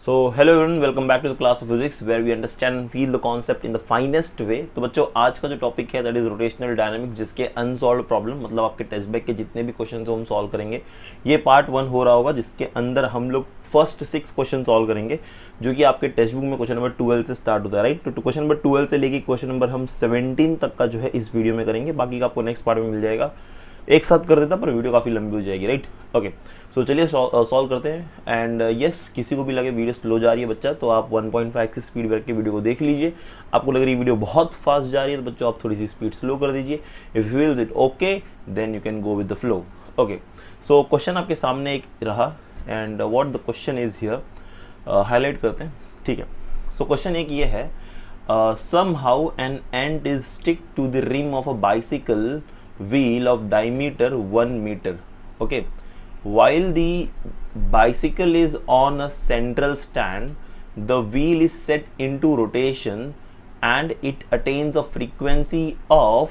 So hello everyone, welcome back to the class of physics where we understand and feel the concept in the finest way. तो बच्चों, आज का जो topic है that is rotational dynamics, जिसके unsolved problem मतलब आपके test back के जितने भी क्वेश्चन हम सॉल्व करेंगे, ये पार्ट 1 हो रहा होगा, जिसके अंदर हम लोग फर्स्ट 6 क्वेश्चन सॉल्व करेंगे जो कि आपके टेक्स्ट बुक में क्वेश्चन नंबर 12 से स्टार्ट होता है, राइट। तो क्वेश्चन नंबर 12 से लेके क्वेश्चन नंबर हम 17 तक का जो है इस वीडियो में करेंगे, बाकी का आपको नेक्स्ट पार्ट में मिल जाएगा। एक साथ कर देता पर वीडियो काफ़ी लंबी हो जाएगी, राइट। ओके, सो चलिए सॉल्व करते हैं। एंड यस, किसी को भी लगे वीडियो स्लो जा रही है बच्चा, तो आप 1.5 की स्पीड रख के वीडियो को देख लीजिए। आपको लग रही है वीडियो बहुत फास्ट जा रही है तो बच्चों आप थोड़ी सी स्पीड स्लो कर दीजिए। If you feels it okay then you can go with the flow. Okay, so question आपके सामने एक रहा and what the question is here, highlight करते हैं, ठीक है। सो क्वेश्चन एक ये है, somehow an ant is stick to the rim of a bicycle wheel of diameter 1 meter. Okay, while the bicycle is on a central stand, the wheel is set into rotation and it attains a frequency of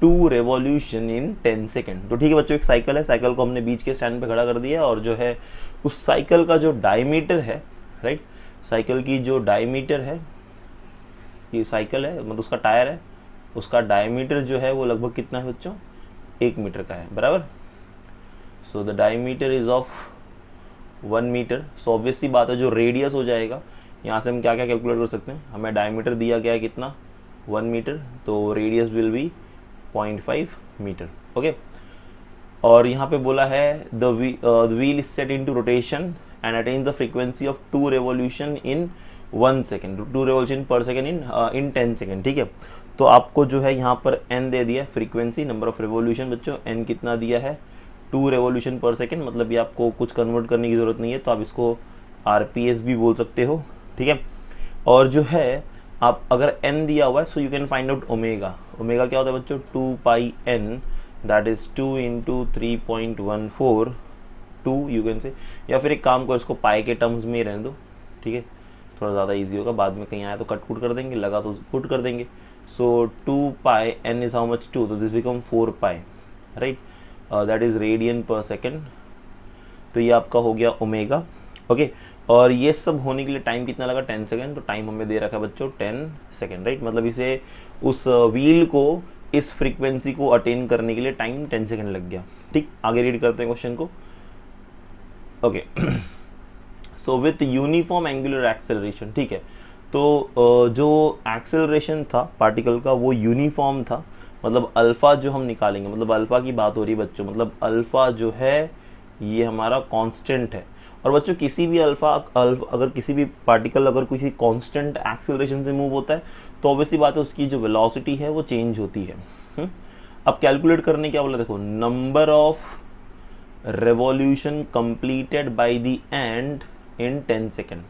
2 revolution in 10 second. तो ठीक है बच्चों, एक cycle है, cycle को हमने बीच के stand पे खड़ा कर दिया और जो है उस साइकिल का जो डायमीटर है, राइट, साइकिल की जो डायमीटर है, ये साइकिल है मतलब उसका टायर है, उसका डायमीटर जो है वो लगभग कितना है बच्चों, 1 मीटर का है, बराबर। So the diameter is of 1 metre. So obvious सी बात है, जो रेडियस हो जाएगा यहाँ से हम क्या क्या कैलकुलेट कर सकते हैं, हमें डायमीटर दिया गया है कितना, 1 मीटर, तो radius will be 0.5 metre. Okay, और यहाँ पे बोला है the wheel is set into rotation and attains the frequency of 2 revolution in 1 second, 2 revolution per second in 10 second, ठीक है। तो आपको जो है यहाँ पर n दे दिया फ्रीक्वेंसी, नंबर ऑफ रेवोल्यूशन बच्चों n कितना दिया है, 2 रेवोल्यूशन पर सेकेंड, मतलब ये आपको कुछ कन्वर्ट करने की ज़रूरत नहीं है, तो आप इसको RPS भी बोल सकते हो, ठीक है। और जो है आप अगर n दिया हुआ है so you can find out omega. Omega क्या होता है बच्चों, 2 पाई n, that is 2 into 3.14 2 you can say, या फिर एक काम करो इसको पाई के टर्म्स में ही रहने दो, ठीक है, थोड़ा ज़्यादा इजी होगा, बाद में कहीं आया तो कट पुट कर देंगे, लगा तो पुट कर देंगे। सो 2 पाई n इज हाउ मच, 2, तो this become 4 pi, right, that is radian पर सेकेंड। तो ये आपका हो गया ओमेगा। ओके, और ये सब होने के लिए टाइम कितना लगा, 10 सेकेंड। तो टाइम हमें दे रखा है बच्चों 10 सेकेंड, राइट, मतलब इसे उस व्हील को इस फ्रीक्वेंसी को अटेन करने के लिए टाइम 10 सेकेंड लग गया, ठीक। आगे रीड करते हैं क्वेश्चन को। Okay, so with uniform angular acceleration, ठीक है, तो जो एक्सेलरेशन था पार्टिकल का वो यूनिफॉर्म था, मतलब अल्फ़ा जो हम निकालेंगे, मतलब अल्फ़ा की बात हो रही है बच्चों, मतलब अल्फ़ा जो है ये हमारा कांस्टेंट है। और बच्चों किसी भी अगर किसी भी पार्टिकल अगर किसी कांस्टेंट एक्सेलरेशन से मूव होता है तो ऑब्वियसली बात है उसकी जो वेलोसिटी है वो चेंज होती है। अब कैलकुलेट करने क्या बोला, देखो, number of revolution completed by the and in 10 second,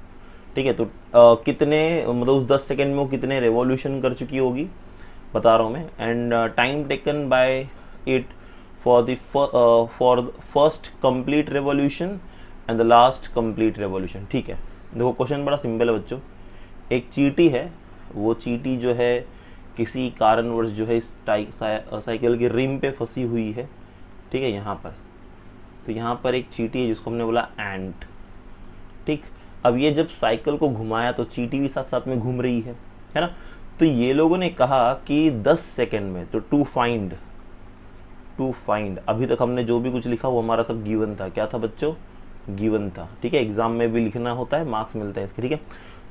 ठीक है। तो कितने मतलब उस 10 सेकेंड में वो कितने रेवोल्यूशन कर चुकी होगी बता रहा हूँ मैं, and time taken bye it for the first complete revolution and the last complete revolution, ठीक है। देखो क्वेश्चन बड़ा सिंपल है बच्चों, एक चींटी है, वो चींटी जो है किसी कारणवश जो है इस साइकिल की रिम पे फंसी हुई है, ठीक है, यहाँ पर। तो यहाँ पर एक चींटी है जिसको हमने बोला एंट, ठीक। अब ये जब साइकिल को घुमाया तो चींटी भी साथ साथ में घूम रही है ना। तो ये लोगों ने कहा कि 10 सेकेंड में, तो टू फाइंड अभी तक हमने जो भी कुछ लिखा वो हमारा सब गिवन था, क्या था बच्चों, गिवन था, ठीक है। एग्जाम में भी लिखना होता है, मार्क्स मिलते हैं इसके, ठीक है।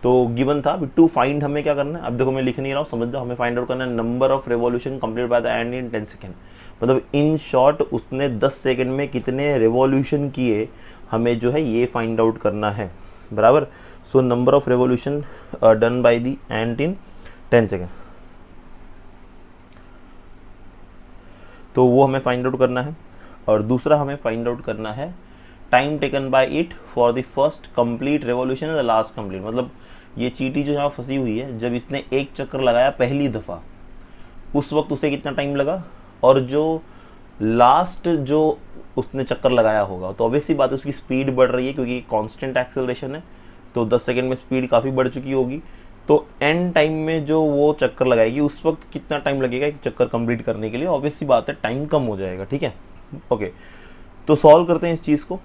तो गिवन था, टू फाइंड हमें क्या करना है, अब देखो मैं लिख नहीं रहा हूँ, समझ जाओ, हमें फाइंड आउट करना है number of revolution complete bye the and in 10 second, मतलब इन शॉर्ट उसने 10 सेकेंड में कितने रेवोल्यूशन किए हमें जो है ये फाइंड आउट करना है, बराबर। So number of revolution done by the ant in 10 second, तो वो हमें फाइंड आउट करना है। और दूसरा हमें फाइंड आउट करना है time taken bye it for the first complete revolution and the last complete, मतलब ये चींटी जो यहाँ फंसी हुई है जब इसने एक चक्कर लगाया पहली दफ़ा उस वक्त उसे कितना टाइम लगा, और जो लास्ट जो उसने चक्कर लगाया होगा तो ऑब्वियसली बात है उसकी स्पीड बढ़ रही है क्योंकि कांस्टेंट एक्सेलरेशन है, तो 10 सेकेंड में स्पीड काफ़ी बढ़ चुकी होगी। तो एंड टाइम में जो वो चक्कर लगाएगी उस वक्त कितना टाइम लगेगा एक चक्कर कंप्लीट करने के लिए, ऑब्वियसली बात है टाइम कम हो जाएगा, ठीक है। ओके, तो सॉल्व करते हैं इस चीज़ को।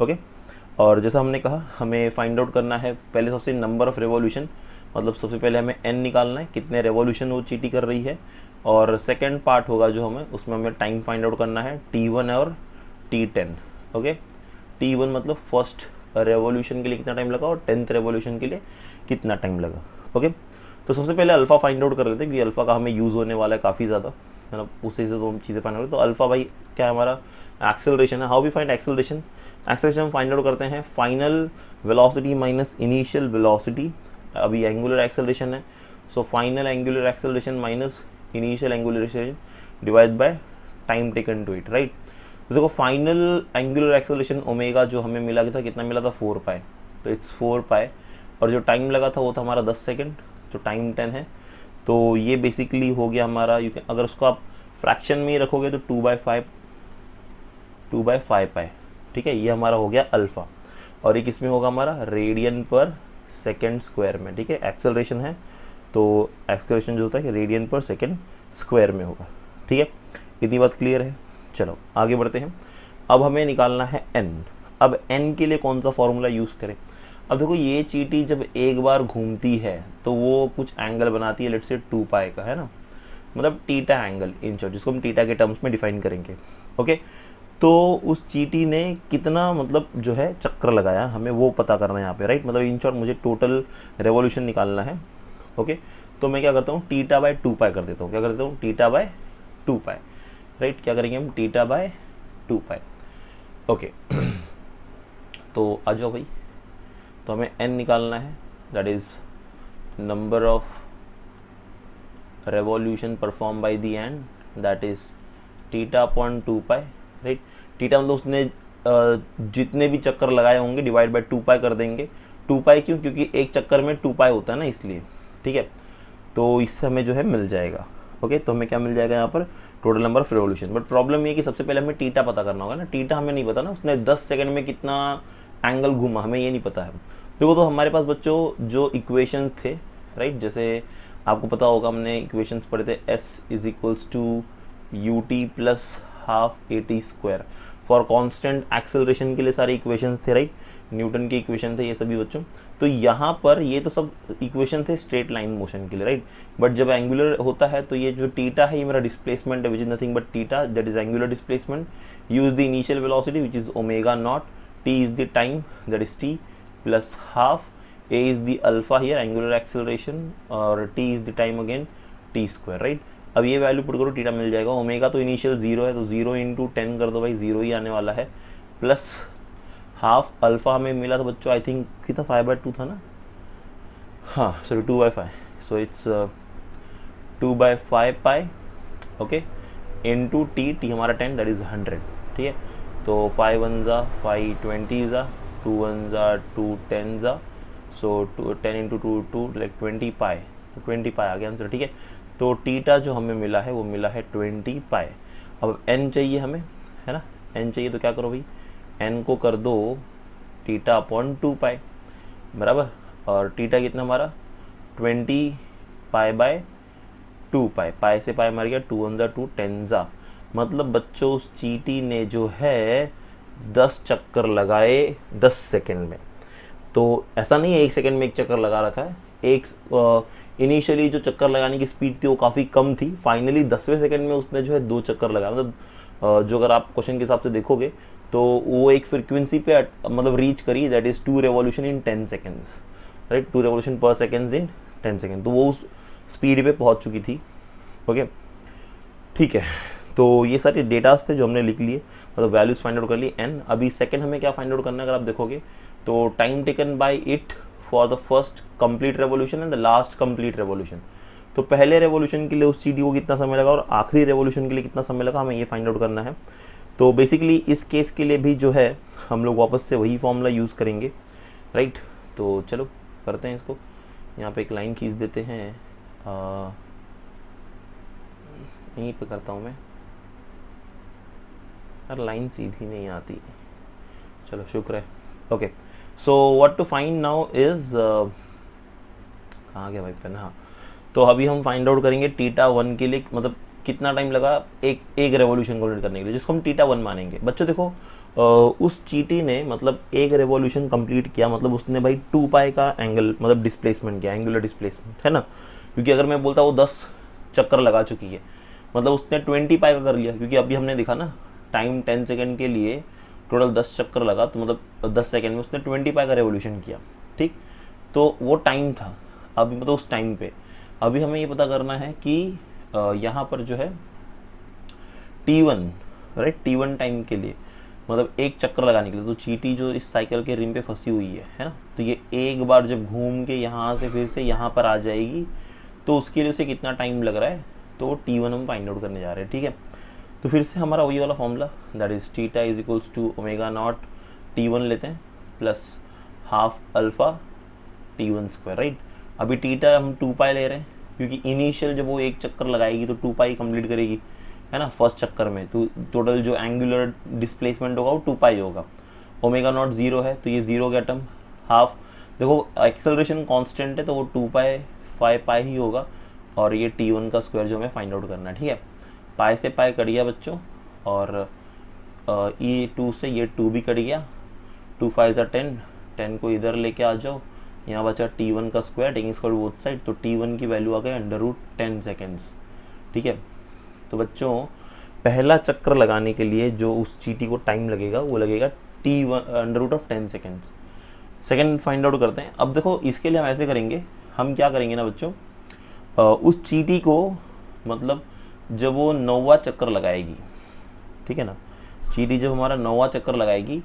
ओके, और जैसा हमने कहा हमें फाइंड आउट करना है पहले सबसे नंबर ऑफ़ रेवोल्यूशन, मतलब सबसे पहले हमें n निकालना है, कितने रेवोल्यूशन वो चीटी कर रही है। और सेकंड पार्ट होगा जो हमें, उसमें हमें टाइम फाइंड आउट करना है t1 और t10। ओके, t1 मतलब फर्स्ट रेवोल्यूशन के लिए कितना टाइम लगा और 10th रेवोल्यूशन के लिए कितना टाइम लगा। ओके, तो सबसे पहले अल्फ़ा फाइंड आउट कर लेते हैं कि अल्फ़ा का हमें यूज़ होने वाला है काफ़ी ज़्यादा, मतलब उसी से तो हम चीज़ें फाइंड आउट। तो अल्फ़ा भाई क्या है हमारा, एक्सेलरेशन है। How we find acceleration, acceleration हम फाइंड आउट करते हैं final velocity minus initial velocity. अभी एंगुलर एक्सेलरेशन है, so final angular acceleration minus initial angular acceleration divide by time taken to it, right. तो देखो फाइनल एंगुलर एक्सेलरेशन ओमेगा जो हमें मिला था, कितना मिला था 4 पाई, तो इट्स 4 पाई। और जो टाइम लगा था वो था हमारा 10 सेकेंड, तो टाइम 10 है। तो ये बेसिकली हो गया हमारा, यू कैन अगर उसको आप फ्रैक्शन में ही रखोगे तो 2/5 पाई, ठीक है। ये हमारा हो गया अल्फ़ा, और एक इसमें होगा हमारा रेडियन पर सेकेंड स्क्वायर में, ठीक है। एक्सेलरेशन है तो एक्सेलरेशन जो होता है रेडियन पर सेकेंड स्क्वायर में होगा, ठीक है। इतनी बात क्लियर है। चलो आगे बढ़ते हैं। अब हमें निकालना है n। अब n के लिए कौन सा फॉर्मूला यूज़ करें। अब देखो ये चीटी जब एक बार घूमती है तो वो कुछ एंगल बनाती है, लेट्स से 2 पाई का, है ना, मतलब टीटा एंगल इन शॉर्ट, जिसको हम टीटा के टर्म्स में डिफाइन करेंगे। ओके, तो उस चीटी ने कितना मतलब जो है चक्कर लगाया हमें वो पता करना है यहाँ पे, राइट। मतलब इन शॉर्ट मुझे टोटल रेवोल्यूशन निकालना है। ओके, तो मैं क्या करता हूँ, थीटा बाय 2 पाई कर देता हूँ। क्या कर देता हूँ, थीटा बाय 2 पाई, राइट। क्या करेंगे हम, थीटा बाय 2 पाई। ओके, तो आ जाओ भाई, तो हमें n निकालना है, that is number of revolution perform by the and, that is theta upon 2 pi, right. Theta मतलब उसने जितने भी चक्कर लगाए होंगे डिवाइड बाय 2 पाई कर देंगे। 2 पाई क्यों, क्योंकि एक चक्कर में 2 पाई होता है ना, इसलिए, ठीक है। तो इससे हमें जो है मिल जाएगा। ओके, तो हमें क्या मिल जाएगा यहाँ पर, total number of revolution. But problem ये कि सबसे पहले हमें टीटा पता करना होगा ना। टीटा हमें नहीं पता ना, उसने 10 सेकंड में कितना एंगल घूमा, हमें ये नहीं पता है। देखो तो हमारे पास बच्चों जो इक्वेशंस थे, राइट, जैसे आपको पता होगा हमने इक्वेशंस पढ़े थे, s is equals to U T plus half A T square for constant acceleration के लिए सारे इक्वेशंस थे, राइट। न्यूटन के इक्वेशन थे ये सभी बच्चों। तो यहाँ पर ये तो सब इक्वेशन थे स्ट्रेट लाइन मोशन के लिए, राइट। बट जब एंगुलर होता है तो ये जो टीटा है ये मेरा डिस्प्लेसमेंट है, विच is nothing but theta, that is angular displacement. Use the initial velocity which is omega naught, T is the time that is T plus half, a is the alpha here angular acceleration और t is the time again t square, right. अब ये value put करो, theta मिल जाएगा। Omega तो initial 0 है तो 0 into 10 कर दो भाई, 0 ही आने वाला है, प्लस हाफ अल्फा हमें मिला था बच्चों, आई थिंक कितना 5/2 था ना, हाँ sorry 2/5, so it's 2/5 pi, okay, into T हमारा 10 दैट इज 100, ठीक है। तो 5 1 ज़ा 5 20 ज़ा 2 1 ज़ा 2 10 ज़ा, सो 10 इंटू 2 लाइक 20 पाई, तो 20 पाई आ गया आंसर, ठीक है। तो टीटा जो हमें मिला है वो मिला है 20 पाई। अब n चाहिए हमें, है ना, n चाहिए तो क्या करो भाई, n को कर दो टीटा अपॉन 2 पाई, बराबर। और टीटा कितना हमारा 20 पाई बाय 2 पाई, पाई से पाई मर गया, 2 1 ज़ा 2 10 ज़ा, मतलब बच्चों उस चीटी ने जो है 10 चक्कर लगाए 10 सेकेंड में। तो ऐसा नहीं है 1 सेकेंड में एक चक्कर लगा रखा है, एक इनिशियली जो चक्कर लगाने की स्पीड थी वो काफ़ी कम थी, फाइनली 10वें सेकेंड में उसने जो है 2 चक्कर लगाया। मतलब जो अगर आप क्वेश्चन के हिसाब से देखोगे तो वो एक फ्रिक्वेंसी पे मतलब रीच करी, that is 2 revolution in 10 seconds, right, 2 revolution पर सेकेंड्स इन 10 सेकेंड, तो वो उस स्पीड पे पहुंच चुकी थी। ओके, ठीक है। तो ये सारे डेटास थे जो हमने लिख लिए, मतलब वैल्यूज़ फाइंड आउट कर ली n। अभी सेकेंड हमें क्या फाइंड आउट करना है, अगर आप देखोगे तो time taken bye it for the first complete revolution and the last complete revolution. तो पहले रेवोल्यूशन के लिए उस चीटी को कितना समय लगा और आखिरी रेवोल्यूशन के लिए कितना समय लगा, हमें ये फाइंड आउट करना है। तो बेसिकली इस केस के लिए भी जो है हम लोग वापस से वही फॉर्मूला यूज़ करेंगे, राइट। तो चलो करते हैं इसको, यहाँ पे एक लाइन खींच देते हैं, यहीं पे करता हूँ मैं, यार लाइन सीधी नहीं आती, चलो शुक्र है। Okay, so what to find now is, कहाँ गया भाई पेन, हाँ। तो अभी हम फाइंड आउट करेंगे थीटा 1 के लिए, मतलब कितना टाइम लगा एक एक रेवोल्यूशन कंप्लीट करने के लिए, जिसको हम थीटा 1 मानेंगे। बच्चों देखो उस चीटी ने मतलब एक रेवोल्यूशन कंप्लीट किया, मतलब उसने भाई 2 पाई का एंगल मतलब डिस्प्लेसमेंट किया, एंगुलर डिस्प्लेसमेंट है ना। क्योंकि अगर मैं बोलता वो 10 चक्कर लगा चुकी है, मतलब उसने 20 पाई का कर लिया, क्योंकि अभी हमने देखा ना टाइम 10 सेकेंड के लिए टोटल 10 चक्कर लगा, तो मतलब 10 सेकेंड में उसने 20 पाई का रेवोल्यूशन किया। ठीक, तो वो टाइम था अभी, मतलब उस टाइम पे अभी हमें ये पता करना है कि यहाँ पर जो है T1 राइट, T1 टाइम के लिए मतलब एक चक्कर लगाने के लिए, तो चीटी जो इस साइकिल के रिम पे फंसी हुई है ना, तो ये एक बार जब घूम के यहाँ से फिर से यहाँ पर आ जाएगी, तो उसके लिए उसे कितना टाइम लग रहा है, तो T1 हम फाइंड आउट करने जा रहे हैं। ठीक है, तो फिर से हमारा वही वाला formula, that is theta is equals to omega naught T1 लेते हैं plus half alpha T1 square right. अभी थीटा हम 2 पाई ले रहे हैं, क्योंकि इनिशियल जब वो एक चक्कर लगाएगी तो 2 पाई कंप्लीट करेगी है ना फर्स्ट चक्कर में, तो टोटल जो एंगुलर डिस्प्लेसमेंट होगा वो 2 पाई होगा। ओमेगा नॉट 0 है तो ये 0 का टर्म हाफ, देखो एक्सेलरेशन कांस्टेंट है तो वो 2 पाई 5 पाई ही होगा, और ये T1 का स्क्वायर जो हमें फाइंड आउट करना है। ठीक है, पाई से पाई कट गया बच्चों, और ये 2 से ये 2 भी कट गया, 2 5 10, 10 को इधर लेके आ जाओ, यहाँ बचा T1 का square, taking square both side, तो T1 की वैल्यू आ गई √10 सेकेंड्स। ठीक है, तो बच्चों पहला चक्कर लगाने के लिए जो उस चीटी को टाइम लगेगा वो लगेगा √10 सेकेंड्स। सेकेंड फाइंड आउट करते हैं। अब देखो इसके लिए हम ऐसे करेंगे, हम क्या करेंगे ना बच्चों, उस चीटी को मतलब जब वो 9वां चक्कर लगाएगी, ठीक है ना, चीटी जब हमारा 9वां चक्कर लगाएगी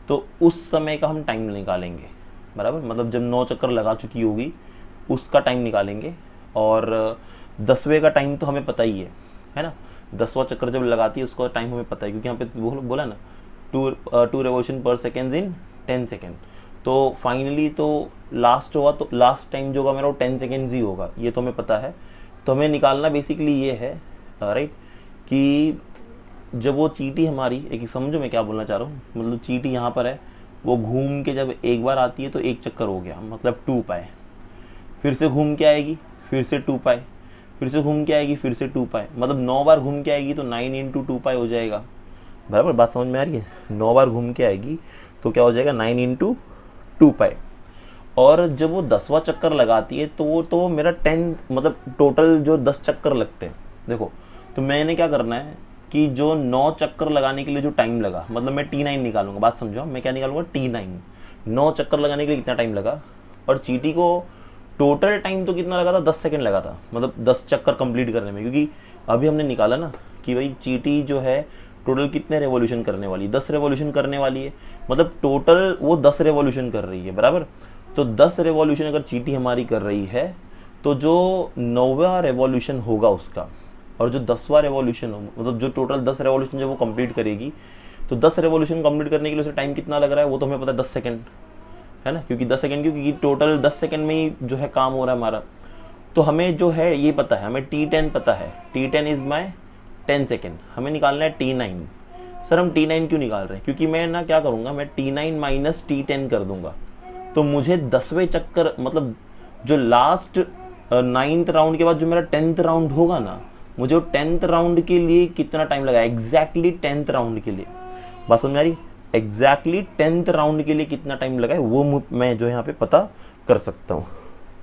तो उस समय का हम टाइम निकालेंगे बराबर, मतलब जब 9 चक्कर लगा चुकी होगी उसका टाइम निकालेंगे, और 10वें का टाइम तो हमें पता ही है ना, 10वां चक्कर जब लगाती है उसका टाइम हमें पता है, क्योंकि यहाँ पे बोला ना 2 revolution per second in 10 second. तो फाइनली तो लास्ट हुआ, तो लास्ट टाइम जो होगा मेरा वो 10 सेकेंड्स ही होगा, ये तो हमें पता है। तो हमें निकालना बेसिकली ये है राइट, कि जब वो चीटी हमारी, एक समझो मैं क्या बोलना चाह रहा हूँ, मतलब चीटी यहाँ पर है, वो घूम के जब एक बार आती है तो एक चक्कर हो गया मतलब 2 पाई, फिर से घूम के आएगी फिर से 2 पाई, फिर से घूम के आएगी फिर से 2 पाई, मतलब 9 बार घूम के आएगी तो 9 × 2 पाई हो जाएगा बराबर। बात समझ में आ रही है, 9 बार घूम के आएगी तो क्या हो जाएगा 9 × 2 पाई। और जब वो 10वां चक्कर लगाती है तो मेरा 10 मतलब टोटल जो 10 चक्कर लगते हैं, देखो तो मैंने क्या करना है कि जो 9 चक्कर लगाने के लिए जो टाइम लगा, मतलब मैं T9 निकालूंगा, बात समझो, मैं क्या निकालूंगा T9, 9 चक्कर लगाने के लिए कितना टाइम लगा, और चीटी को टोटल टाइम तो कितना लगा था, 10 सेकंड लगा था, मतलब 10 चक्कर कंप्लीट करने में, क्योंकि अभी हमने निकाला ना कि भाई चीटी जो है टोटल कितने रेवोल्यूशन करने वाली है, 10 रेवोल्यूशन करने वाली है, मतलब टोटल वो 10 रेवोल्यूशन कर रही है बराबर। तो 10 रेवोल्यूशन अगर चीटी हमारी कर रही है तो जो 9वां रेवोल्यूशन होगा उसका, और जो 10वां रेवोल्यूशन हो, मतलब जो टोटल 10 रेवोल्यूशन जब वो कंप्लीट करेगी, तो 10 रेवोल्यूशन कंप्लीट करने के लिए उसे टाइम कितना लग रहा है वो तो हमें पता है 10 सेकंड है ना, क्योंकि 10 सेकंड क्योंकि टोटल 10 सेकंड में ही जो है काम हो रहा है हमारा। तो हमें जो है ये पता है, हमें T10 पता है, T10 इज माई 10 सेकेंड, हमें निकालना है T9। सर हम T9 क्यों निकाल रहे हैं, क्योंकि मैं ना क्या करूँगा, मैं T9 माइनस T10 कर दूंगा, तो मुझे 10वें चक्कर मतलब जो लास्ट 9th राउंड के बाद जो मेरा 10th राउंड होगा ना, मुझे वो 10th राउंड के लिए कितना टाइम लगा, एग्जैक्टली 10th राउंड के लिए, बात समझ में आ रही, एग्जैक्टली 10th राउंड के लिए कितना टाइम लगा है वो मैं जो यहाँ पे पता कर सकता हूँ।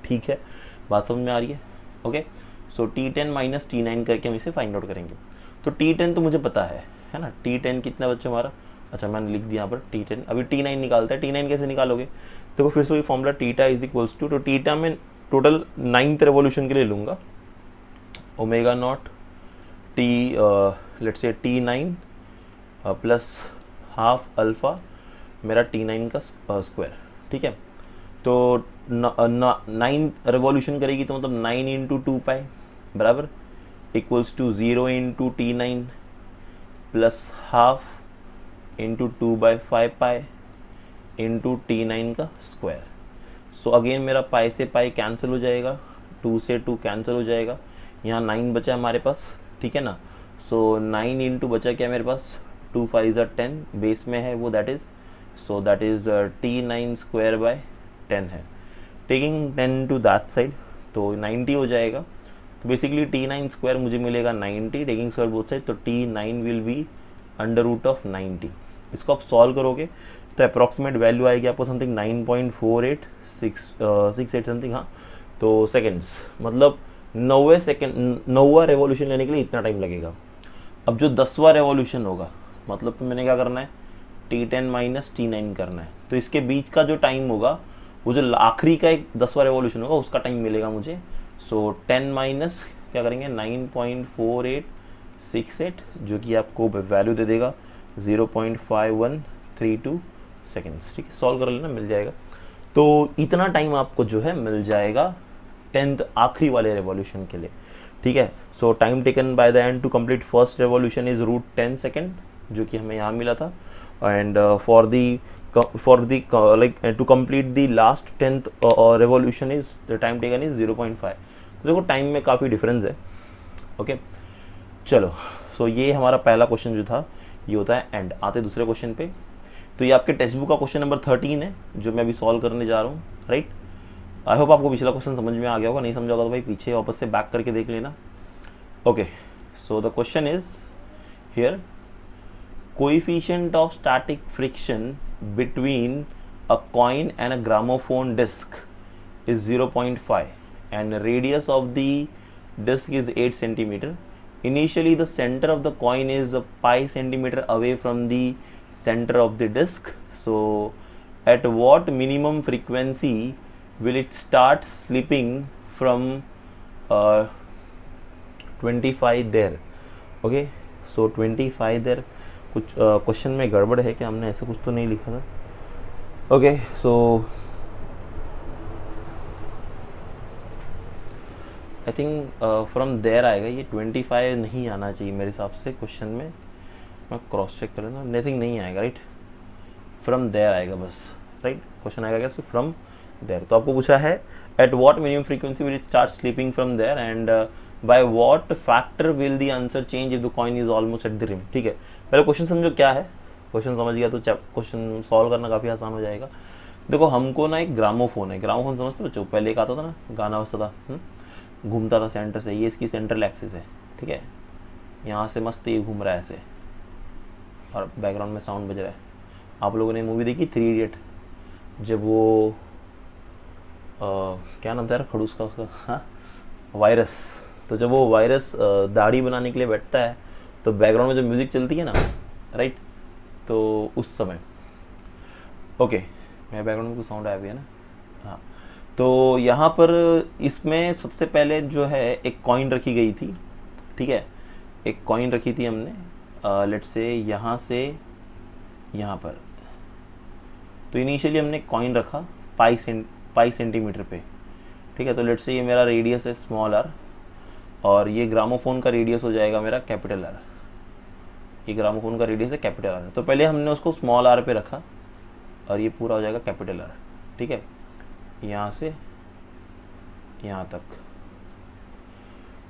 ठीक है, बात समझ में आ रही है, ओके। सो T10 माइनस T9 करके हम इसे फाइंड आउट करेंगे। तो T10 तो मुझे पता है ना, T10 कितना बच्चों हमारा, अच्छा मैंने लिख दिया यहाँ पर T10, अभी T9 निकालता है, T9 कैसे निकालोगे, देखो फिर से वही formula theta is equals to, तो थीटा में टोटल 9th रेवोल्यूशन के लिए लूँगा omega naught T let's say T9 plus half alpha मेरा T9 का स्क्वायर। ठीक है, तो 9 रेवोल्यूशन करेगी तो मतलब 9 × 2 पाई बराबर equals to 0 × T9 plus half × 2/5 pi into T9 का स्क्वायर। सो अगेन मेरा पाई से पाई कैंसिल हो जाएगा, 2 से 2 कैंसिल हो जाएगा, यहाँ 9 बचा हमारे पास, ठीक है ना। सो 9 इंटू बचा क्या मेरे पास, 2 5 10 बेस में है वो, that is T9 square by 10 है, टेकिंग 10 टू दैट साइड तो 90 हो जाएगा। तो बेसिकली T9 स्क्वायर मुझे मिलेगा 90, टेकिंग स्क्वायर बोथ साइड, तो T9 will be under root of 90। इसको आप सॉल्व करोगे तो अप्रॉक्सीमेट वैल्यू आएगी आपको समथिंग 9.4868 समथिंग, हाँ। तो सेकेंड्स, मतलब 9वां रेवोल्यूशन लेने के लिए इतना टाइम लगेगा। अब जो 10वां रेवोल्यूशन होगा, मतलब तो मैंने क्या करना है, T10 माइनस T9 करना है। तो इसके बीच का जो टाइम होगा, वो जो आखिरी का एक 10वां रेवोल्यूशन होगा, उसका टाइम मिलेगा मुझे। सो 10 माइनस क्या करेंगे 9.4868, जो कि आपको वैल्यू दे देगा 0.5132 सेकेंड्स। ठीक है, सॉल्व कर लेना, मिल जाएगा। तो इतना टाइम आपको जो है मिल जाएगा 10th आखिरी वाले रेवोल्यूशन के लिए। ठीक है, so time taken by the end to complete first revolution is √10 second, जो कि हमें यहाँ मिला था। And for the like to complete the last 10th revolution is the time taken is 0.5। तो देखो टाइम में काफ़ी डिफरेंस है। ओके, चलो, सो ये हमारा पहला क्वेश्चन जो था ये होता है एंड। आते दूसरे क्वेश्चन पे। तो ये आपके टेक्स्ट बुक का क्वेश्चन नंबर 13 है, जो मैं अभी सॉल्व करने जा रहा हूँ, राइट। आई होप आपको पिछला क्वेश्चन समझ में आ गया होगा, नहीं समझा होगा तो भाई पीछे वापस से बैक करके देख लेना। Okay, so the question is here, coefficient of static friction between a coin and a gramophone disc is 0.5 and radius of the disc is 8 centimeter. Initially the center of the coin is pi centimeter away from the center of the disc. So at what minimum frequency will it start slipping from 25 there? Okay, so 25 there, कुछ question में गड़बड़ है क्या, हमने ऐसा कुछ तो नहीं लिखा था। Okay, so I think from there आएगा, ये 25 नहीं आना चाहिए मेरे हिसाब से क्वेश्चन में। मैं क्रॉस चेक कर लेना, नथिंग नहीं आएगा, राइट। फ्रॉम देयर आएगा बस, राइट। क्वेश्चन आएगा कैसे, फ्रॉम देयर। तो आपको पूछा है at what minimum frequency will it start sleeping from there and by what factor will the answer change if the coin is almost at the rim. ठीक है, पहले क्वेश्चन समझो क्या है। क्वेश्चन समझ गया तो क्वेश्चन सॉल्व करना काफ़ी आसान हो जाएगा। देखो हमको ना एक ग्रामोफोन है, ग्रामोफोन समझते बच्चों, पहले एक आता था ना, गाना बजता था, घूमता था सेंटर से, ये इसकी सेंट्रल एक्सिस है। ठीक है, यहाँ से मस्त ये घूम रहा है ऐसे, और बैकग्राउंड में साउंड बज रहा है। आप लोगों ने मूवी देखी 3 इडियट, जब वो क्या नाम था यार खड़ूस का उसका, हाँ, वायरस। तो जब वो वायरस दाढ़ी बनाने के लिए बैठता है तो बैकग्राउंड में जो म्यूज़िक चलती है ना, राइट, तो उस समय। ओके, मेरे बैकग्राउंड में कुछ साउंड आया भी है ना, हाँ। तो यहाँ पर इसमें सबसे पहले जो है एक कॉइन रखी गई थी। ठीक है, एक कॉइन रखी थी हमने, लेट्स से यहाँ से यहाँ पर। तो इनिशियली हमने कॉइन रखा पाई सेंटीमीटर पे। ठीक है, तो लेट्स से ये मेरा रेडियस है स्मॉल आर, और ये ग्रामोफोन का रेडियस हो जाएगा मेरा कैपिटल आर। ये ग्रामोफोन का रेडियस है कैपिटल आर। तो पहले हमने उसको स्मॉल आर पे रखा और ये पूरा हो जाएगा कैपिटल आर। ठीक है, यहाँ से यहाँ तक।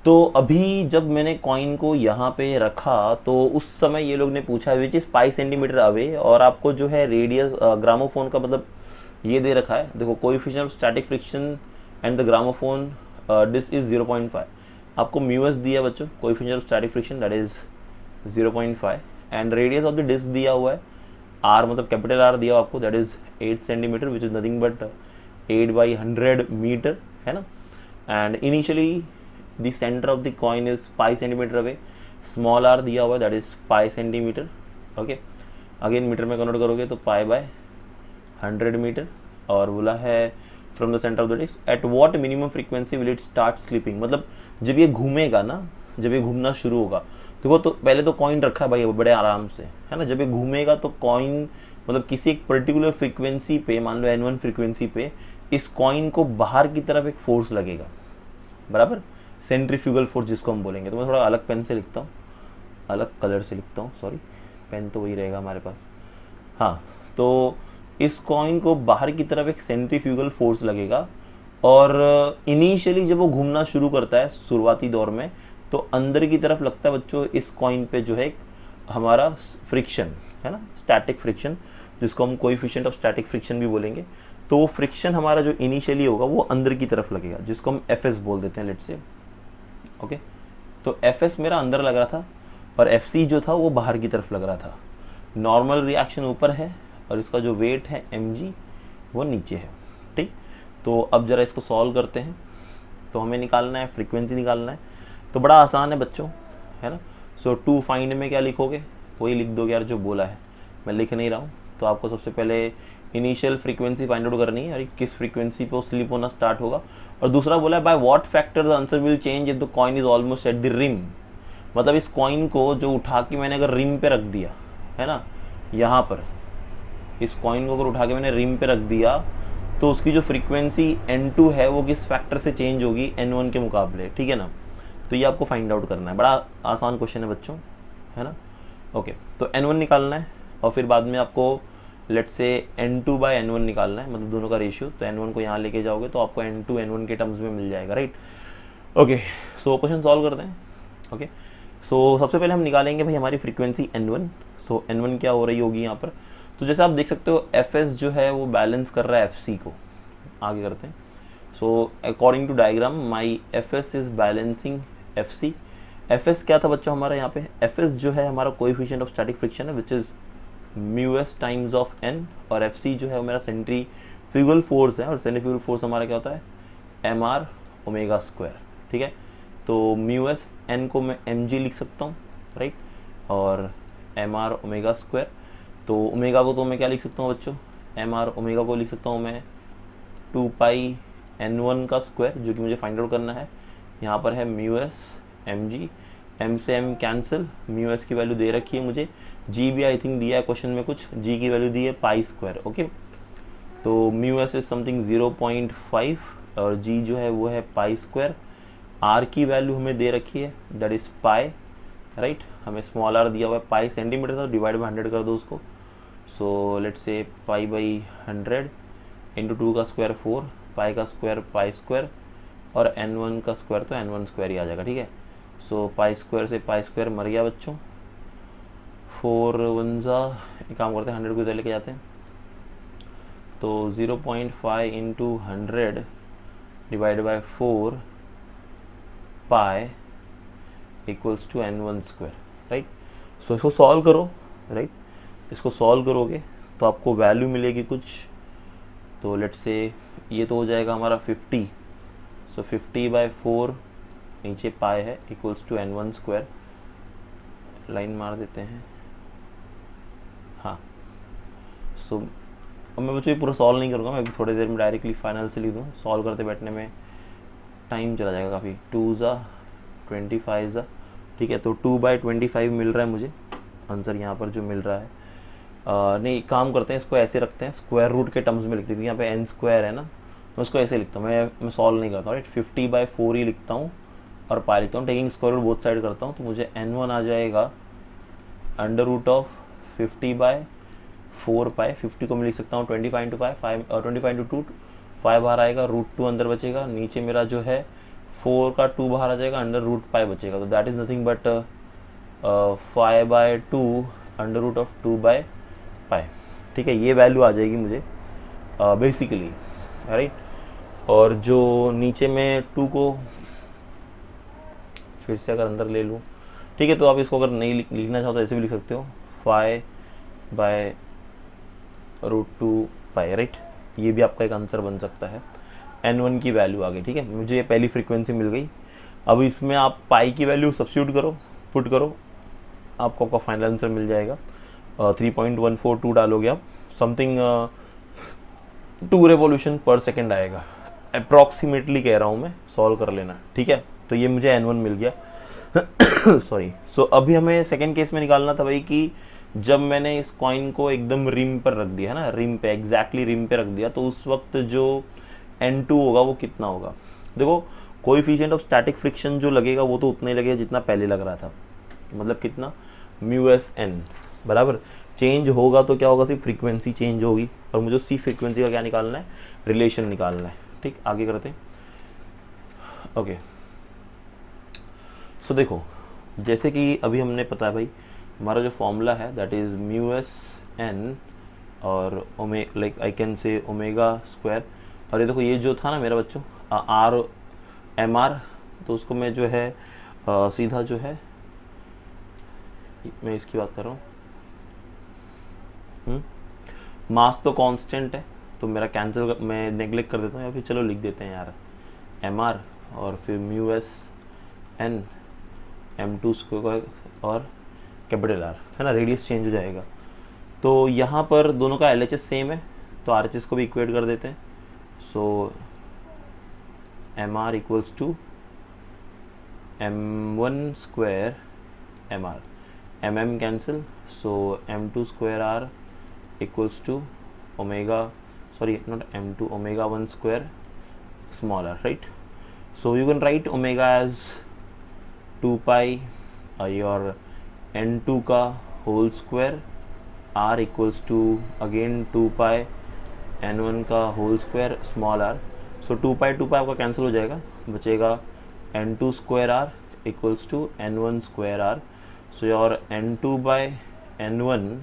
तो अभी जब मैंने कॉइन को यहाँ पे रखा तो उस समय ये लोग ने पूछा which is pi centimetre away, और आपको जो है रेडियस ग्रामोफोन का मतलब ये दे रखा है। देखो coefficient of static friction and the gramophone disc is 0.5। आपको म्यूएस दिया बच्चों, coefficient of static friction that is 0.5 and radius of the disc दिया हुआ है आर, मतलब कैपिटल आर दिया आपको, that is 8 centimetre which is nothing but 8/100 metre, है ना। And initially the centre of the coin is pi centimetre away, small R दिया हुआ है that is pi centimetre. Okay, again metre में convert करोगे तो पाई/100 मीटर, और बोला है from the centre of the disc at what minimum frequency will it start sleeping. मतलब जब ये घूमेगा ना, जब ये घूमना शुरू होगा, देखो तो पहले तो कॉइन रखा है भाई बड़े आराम से, है ना। जब ये घूमेगा तो कॉइन मतलब किसी एक पर्टिकुलर फ्रीक्वेंसी पे, मान लो N1 फ्रीक्वेंसी पे, इस कॉइन को बाहर की तरफ एक फोर्स लगेगा, बराबर, सेंट्रीफ्यूगल फोर्स जिसको हम बोलेंगे। तो मैं थोड़ा अलग पेन से लिखता हूँ, अलग कलर से लिखता हूँ, सॉरी, पेन तो वही रहेगा हमारे पास, हाँ। तो इस कॉइन को बाहर की तरफ एक सेंट्रीफ्यूगल फोर्स लगेगा, और इनिशियली जब वो घूमना शुरू करता है शुरुआती दौर में, तो अंदर की तरफ लगता है बच्चों इस कॉइन पे जो है हमारा फ्रिक्शन, है ना, स्टैटिक फ्रिक्शन, जिसको हम कोएफिशिएंट ऑफ स्टैटिक फ्रिक्शन भी बोलेंगे। तो वो फ्रिक्शन हमारा जो इनिशियली होगा वो अंदर की तरफ लगेगा, जिसको हम एफ एस बोल देते हैं, लेट्स से ओके, तो एफ एस मेरा अंदर लग रहा था और एफ सी जो था वो बाहर की तरफ लग रहा था। नॉर्मल रिएक्शन ऊपर है और इसका जो वेट है एम जी वो नीचे है। ठीक, तो अब ज़रा इसको सॉल्व करते हैं। तो हमें निकालना है, फ्रीक्वेंसी निकालना है। तो बड़ा आसान है बच्चों, है ना। सो टू फाइंड में क्या लिखोगे, वही लिख दोगे यार जो बोला है, मैं लिख नहीं रहा हूँ। तो आपको सबसे पहले इनिशियल फ्रीक्वेंसी फाइंड आउट करनी है, और किस फ्रीक्वेंसी पे वो स्लिप होना स्टार्ट होगा। और दूसरा बोला है by what factor the answer will change if the coin is almost at the rim. मतलब इस कॉइन को जो उठा के मैंने अगर रिम पे रख दिया है ना, यहाँ पर इस कॉइन को अगर उठा के मैंने रिम पे रख दिया, तो उसकी जो फ्रीक्वेंसी N2 है वो किस फैक्टर से चेंज होगी N1 के मुकाबले, ठीक है ना। तो ये आपको फाइंड आउट करना है, बड़ा आसान क्वेश्चन है बच्चों, है ना। ओके, तो N1 निकालना है और फिर बाद में आपको लेट से N2 बाय N1 निकालना है, मतलब दोनों का रेशियो। तो N1 को यहाँ लेके जाओगे तो आपको N2 N1 के टर्म्स में मिल जाएगा, right. Okay, so question solve करते हैं। ओके, सो सबसे पहले हम निकालेंगे भाई हमारी फ्रीक्वेंसी N1। सो N1 क्या हो रही होगी यहाँ पर, तो जैसे आप देख सकते हो Fs जो है वो बैलेंस कर रहा है Fc को। आगे करते हैं। So according to diagram my Fs is balancing Fc। Fs क्या था बच्चों हमारा यहाँ पे, Fs जो है हमारा कोएफिशिएंट ऑफ स्टैटिक फ्रिक्शन है which is μs times of n, और Fc जो है वो मेरा सेंट्रीफ्यूगल फोर्स है, और सेंट्रीफ्यूगल फोर्स हमारा क्या होता है mr ओमेगा स्क्वायर। ठीक है, तो μs n को मैं mg लिख सकता हूँ, राइट, और mr ओमेगा स्क्वायर। तो ओमेगा को तो मैं क्या लिख सकता हूँ बच्चों, mr ओमेगा को लिख सकता हूँ मैं 2 पाई n1 का स्क्वायर, जो कि मुझे फाइंड आउट करना है। यहाँ पर है μs mg, m से m कैंसिल, μs की वैल्यू दे रखी है मुझे, g भी आई थिंक दिया है क्वेश्चन में कुछ, g की वैल्यू दी है पाई स्क्वायर। ओके, तो μs इज समथिंग 0.5 और g जो है वो है पाई स्क्वायर। r की वैल्यू हमें दे रखी है दैट इज पाई, राइट, हमें स्मॉल r दिया हुआ है पाई सेंटीमीटर था, डिवाइड बाई 100 कर दो उसको। So let's say pi by 100 into 2 का स्क्वायर 4, पाई का स्क्वायर पाई स्क्वायर, और n1 का स्क्वायर तो n1 स्क्वायर ही आ जाएगा। ठीक है, सो पाई स्क्वायर से पाई स्क्वायर मर गया बच्चों, 4 1 एक काम करते हैं 100 को इधर लेके जाते हैं। तो 0.5 into 100 divide by 4 pi equals to n1 square, right. So इसको सॉल्व करो, राइट, इसको सॉल्व करोगे तो आपको वैल्यू मिलेगी कुछ। तो लेट्स से ये तो हो जाएगा हमारा 50, सो 50 बाई 4 नीचे पाई है equals to n1 square, line मार देते हैं। हाँ, सो अब मैं बच्चों ये पूरा सॉल्व नहीं करूँगा, मैं थोड़ी देर में डायरेक्टली फाइनल से लिख दूँ, सॉल्व करते बैठने में टाइम चला जाएगा काफ़ी। 2 ज़ा 25 ज़ा, ठीक है, तो 2 बाई 25 मिल रहा है मुझे आंसर यहाँ पर जो मिल रहा है। नहीं, काम करते हैं, इसको ऐसे रखते हैं, स्क्वायर रूट के टर्म्स में लिखते हैं, क्योंकि यहाँ पे n स्क्वायर है ना, मैं उसको ऐसे लिखता हूँ, मैं सॉल्व नहीं करता हूँ, राइट। 50 बाई 4 ही लिखता हूँ और पाई लिखता हूँ, taking square root both side करता हूँ, तो मुझे n1 आ जाएगा under root of 50 by 4 pi. 50 को मैं लिख सकता हूँ 25 इंटू 5, 25 इंटू 2, 5 बाहर आएगा, रूट 2 अंदर बचेगा, नीचे मेरा जो है 4 का 2 बाहर आ जाएगा, अंडर रूट पाई बचेगा, तो that is nothing but 5 by 2 under root of 2 by pi. ठीक है, ये वैल्यू आ जाएगी मुझे बेसिकली, राइट। और जो नीचे में 2 को फिर से अगर अंदर ले लूँ, ठीक है, तो आप इसको अगर नहीं लिखना चाहो तो ऐसे भी लिख सकते हो, 5 बाय रूट 2 पाई, राइट। ये भी आपका एक आंसर बन सकता है। n1 की वैल्यू आ गई, ठीक है, मुझे ये पहली फ्रीक्वेंसी मिल गई। अब इसमें आप पाई की वैल्यू सब्स्टिट्यूट करो, पुट करो, आपको आपका फाइनल आंसर मिल जाएगा। 3.142 डालोगे आप, समथिंग 2 रेवोल्यूशन पर सेकेंड आएगा, अप्रॉक्सीमेटली कह रहा हूँ मैं, सॉल्व कर लेना, ठीक है। तो ये मुझे n1 मिल गया सॉरी। सो अभी हमें सेकेंड केस में निकालना था भाई कि जब मैंने इस कॉइन को एकदम रिम पर रख दिया है ना, रिम पे, एग्जैक्टली रिम पे रख दिया, तो उस वक्त जो n2 होगा वो कितना होगा। देखो, कोएफिशिएंट ऑफ स्टैटिक फ्रिक्शन जो लगेगा वो तो उतना ही लगेगा जितना पहले लग रहा था, मतलब कितना, μsn बराबर। चेंज होगा तो क्या होगा, सिर्फ फ्रीक्वेंसी चेंज होगी, और मुझे उसी फ्रीक्वेंसी का क्या निकालना है, रिलेशन निकालना है। ठीक, आगे करते हैं। ओके, सो देखो, जैसे कि अभी हमने पता है भाई हमारा जो फॉर्मूला है दैट इज़ μsn और लाइक आई कैन से ओमेगा स्क्वायर। और ये देखो, ये जो था ना मेरा बच्चों, आर mr तो उसको मैं जो है सीधा जो है मैं इसकी बात कर रहा हूँ। मास तो कांस्टेंट है तो मेरा कैंसिल मैं नेग्लेक्ट कर देता हूँ, या फिर चलो लिख देते हैं यार एम आर और फिर mu S N m2 square और कैपिटल आर, है ना, रेडियस चेंज हो जाएगा। तो यहाँ पर दोनों का LHS सेम है तो RHS को भी इक्वेट कर देते हैं। So M R equals to m1 square M R, mm cancel, so m2 square R equals to omega, sorry not m2, omega 1 square small r, right? So you can write omega as 2 pi your n2 का whole square, r equals to again 2 pi n1 का whole square small r. So 2 pi आपका cancel हो जाएगा, बचेगा n2 square r equals to n1 square r. So your n2 by n1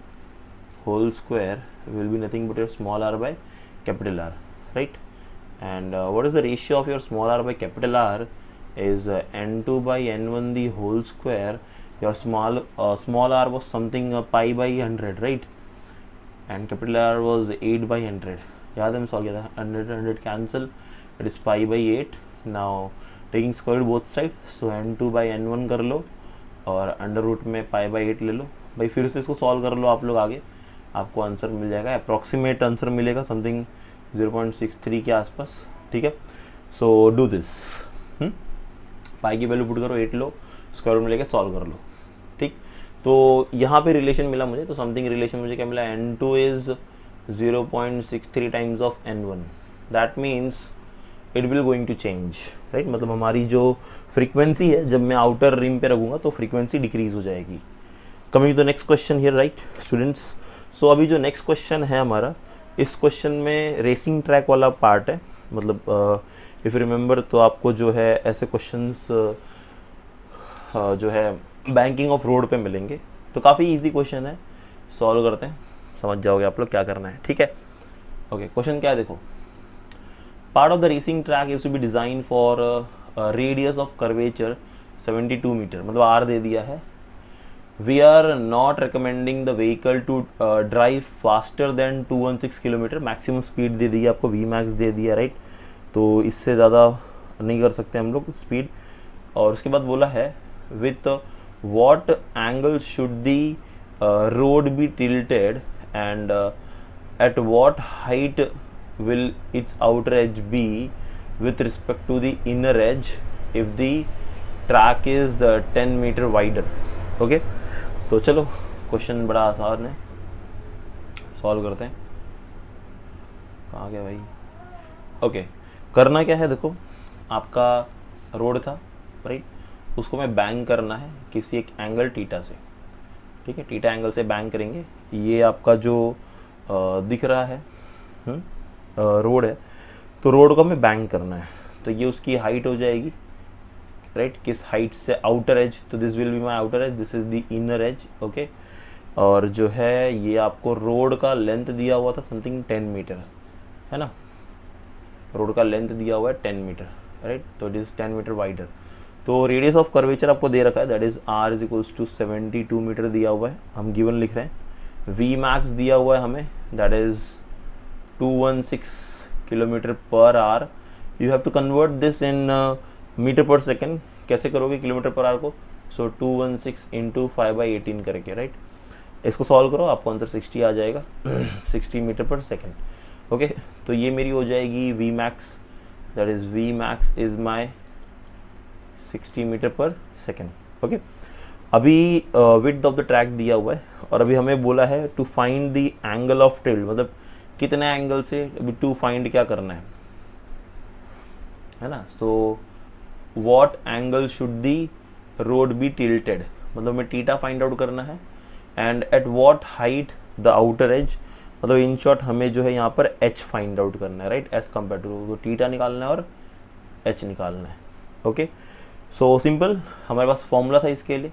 whole square will be nothing but your small r by capital R, right? And what is the ratio of your small r by capital R is n2 by n1 the whole square. Your small r was something pi by 100, right? And capital R was 8 by 100. याद है मैं solve किया था, 100 cancel, it is pi by 8. Now taking square root both side, so n2 by n1 कर लो और under root में pi by 8 ले लो। भाई फिर से इसको सॉल्व कर लो आप लोग आगे, आपको आंसर मिल जाएगा, अप्रॉक्सीमेट आंसर मिलेगा समथिंग 0.63 के आसपास, ठीक है। सो डू दिस, पाई की वैल्यू पुट करो, 8 लो, स्क्वायर रूट में लेके सॉल्व कर लो, ठीक। तो यहाँ पे रिलेशन मिला मुझे, तो समथिंग रिलेशन मुझे क्या मिला, n2 is 0.63 times of n1, that means it will going to change, right. मतलब हमारी जो फ्रीक्वेंसी है जब मैं आउटर रिम पे रखूँगा तो फ्रीक्वेंसी डिक्रीज हो जाएगी। Coming to the next question here, right students. So अभी जो नेक्स्ट क्वेश्चन है हमारा, इस क्वेश्चन में रेसिंग ट्रैक वाला पार्ट है। मतलब इफ़ रिमेंबर तो आपको जो है ऐसे क्वेश्चंस जो है बैंकिंग ऑफ रोड पे मिलेंगे, तो काफ़ी इजी क्वेश्चन है, सॉल्व करते हैं, समझ जाओगे आप लोग क्या करना है, ठीक है। ओके, क्वेश्चन क्या है देखो, part of the racing track is to be design for radius of curvature 72 metre, मतलब आर दे दिया है। We are not recommending the vehicle to drive faster than 216 kilometre, maximum speed दे दी है आपको, वी मैक्स दे दिया, राइट। तो इससे ज़्यादा नहीं कर सकते हम लोग स्पीड। और उसके बाद बोला है with what angle should the road be tilted and at what height will its outer edge be with respect to the inner edge if the track is 10 metre wider. Okay, तो चलो question बड़ा आसान है, solve करते हैं। कहाँ गया भाई? ओके, करना क्या है देखो, आपका रोड था, राइट, उसको मैं बैंग करना है किसी एक एंगल टीटा से, ठीक है, टीटा एंगल से बैंग करेंगे। ये आपका जो दिख रहा है रोड है, तो रोड को हमें बैंग करना है, तो ये उसकी हाइट हो जाएगी, राइट, किस हाइट से, आउटर एज, तो this will be my outer as, this is the inner as, okay. और जो है ये आपको रोड का लेंथ दिया हुआ था समथिंग 10 मीटर, है ना, रोड का लेंथ दिया हुआ है 10 मीटर, राइट, तो इट इज 10 मीटर वाइडर। तो रेडियस ऑफ कर्वेचर आपको दे रखा है, that is R is equals to 72 metre दिया हुआ है, हम गिवन लिख रहे हैं। वी मैक्स दिया हुआ है हमें, that is 216 kilometre per hour. You have to convert this in metre per second, कैसे करोगे किलोमीटर पर आवर को, सो 216 इंटू 5/18 करके, राइट। इसको सॉल्व करो, आपको आंसर 60 आ जाएगा 60 मीटर पर सेकेंड, ओके। तो ये मेरी हो जाएगी V max, that is V max is my 60 metre per second, okay. अभी विड्थ ऑफ द ट्रैक दिया हुआ है और अभी हमें बोला है to find the angle of tilt, मतलब कितने एंगल से अभी टू फाइंड क्या करना है ना। So what angle should the road be tilted, मतलब हमें टीटा फाइंड आउट करना है, and at what height the outer edge, मतलब इन शॉर्ट हमें जो है यहाँ पर एच फाइंड आउट करना है, राइट, एज कम्पेयर टू, तो टीटा निकालना है और एच निकालना है, ओके। सो सिंपल, हमारे पास फॉर्मूला था इसके लिए,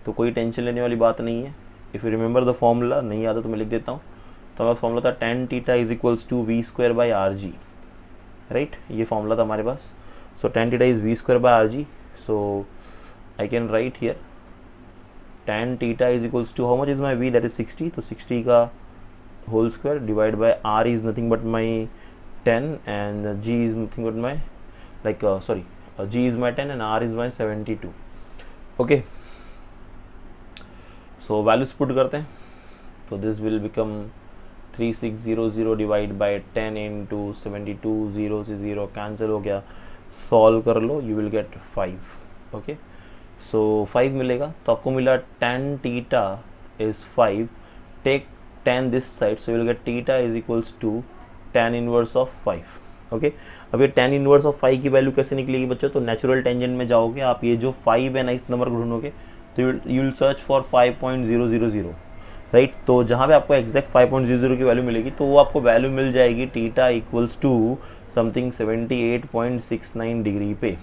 तो कोई टेंशन लेने वाली बात नहीं है। If you remember the formula, नहीं आता तो मैं लिख देता हूँ। तो हमारा फॉर्मूला था tan theta is equals to V square by R g, right, ये फॉर्मूला था हमारे पास। So tan theta is V square by R g, So I can write here tan theta is equals to, how much is my v, that is 60, तो 60 का whole square divided by r is nothing but my 10 and g is nothing but my g is my 10 and r is my 72. okay, so values put करते हैं, तो this will become 3600 divide by 10 into 72, 0 से 0 cancel हो गया, solve कर लो, you will get 5. Okay, so 5 मिलेगा, तो आपको मिला tan थीटा इज 5, take tan this side, so you will get theta is equals to tan inverse of 5. Okay, अब ये tan इनवर्स ऑफ 5 की वैल्यू कैसे निकलेगी बच्चों, तो नेचुरल टेंजेंट में जाओगे आप, ये जो 5 है ना इस नंबर को ढूंढोगे, तो you will search for 5.000, right. तो जहाँ पे आपको एग्जैक्ट 5.00 की वैल्यू मिलेगी, तो वो आपको वैल्यू मिल जाएगी theta equals to something 78.69 degree पे.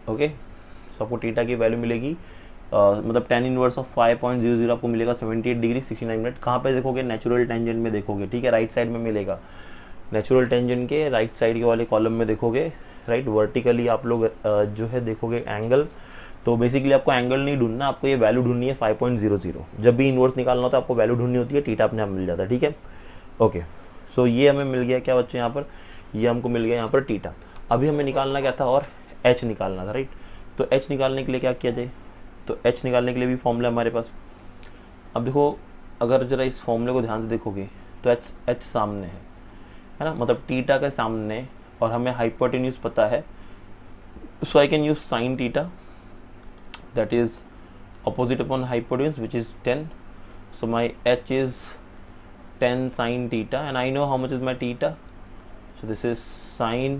ओके, सो आपको थीटा की वैल्यू मिलेगी, मतलब tan इनवर्स ऑफ 5.00 आपको मिलेगा 78 डिग्री 69 मिनट. कहाँ पे देखोगे, नेचुरल टेंजेंट में देखोगे, ठीक है, राइट साइड में मिलेगा, नेचुरल टेंजेंट के राइट साइड के वाले कॉलम में देखोगे, राइट. वर्टिकली आप लोग जो है देखोगे एंगल, तो बेसिकली आपको एंगल नहीं ढूंढना, आपको ये वैल्यू ढूंढनी है 5.00. जब भी इनवर्स निकालना होता है आपको वैल्यू ढूंढनी होती है, थीटा अपने आप मिल जाता है, ठीक है. ओके, सो ये हमें मिल गया क्या बच्चों, यहाँ पर ये हमको मिल गया यहाँ पर थीटा. अभी हमें निकालना क्या था, और एच निकालना था, राइट. तो एच निकालने के लिए क्या किया जाए, तो एच निकालने के लिए भी फॉर्मूला हमारे पास. अब देखो, अगर जरा इस फॉर्मूले को ध्यान से देखोगे तो एच सामने है ना, मतलब थीटा के सामने, और हमें हाइपोटेन्यूज पता है, so I can use sine theta, that is opposite upon hypotenuse, which is 10. So my h is 10 sin theta, and I know how much is my theta. So this is sin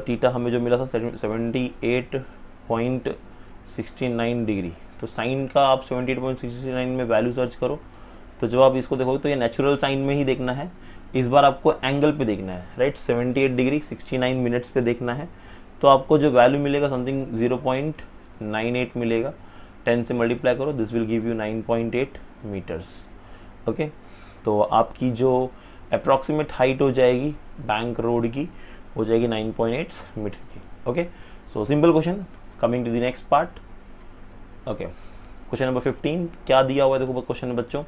theta हमें जो मिला था 78.69 degree. तो sign का आप 78.69 में value search करो, तो जब आप इसको देखोगे तो ये नेचुरल साइन में ही देखना है, इस बार आपको एंगल पे देखना है, राइट. 78 डिग्री 69 मिनट्स पे देखना है, तो आपको जो वैल्यू मिलेगा समथिंग 0.98 मिलेगा. 10 से मल्टीप्लाई करो, this will give you 9.8 metres. Okay, तो आपकी जो अप्रॉक्सीमेट हाइट हो जाएगी बैंक रोड की, हो जाएगी 9.8 मीटर की. Okay, so simple question. Coming to the next part. Okay, question number 15 क्या दिया हुआ है, देखो क्वेश्चन बच्चों.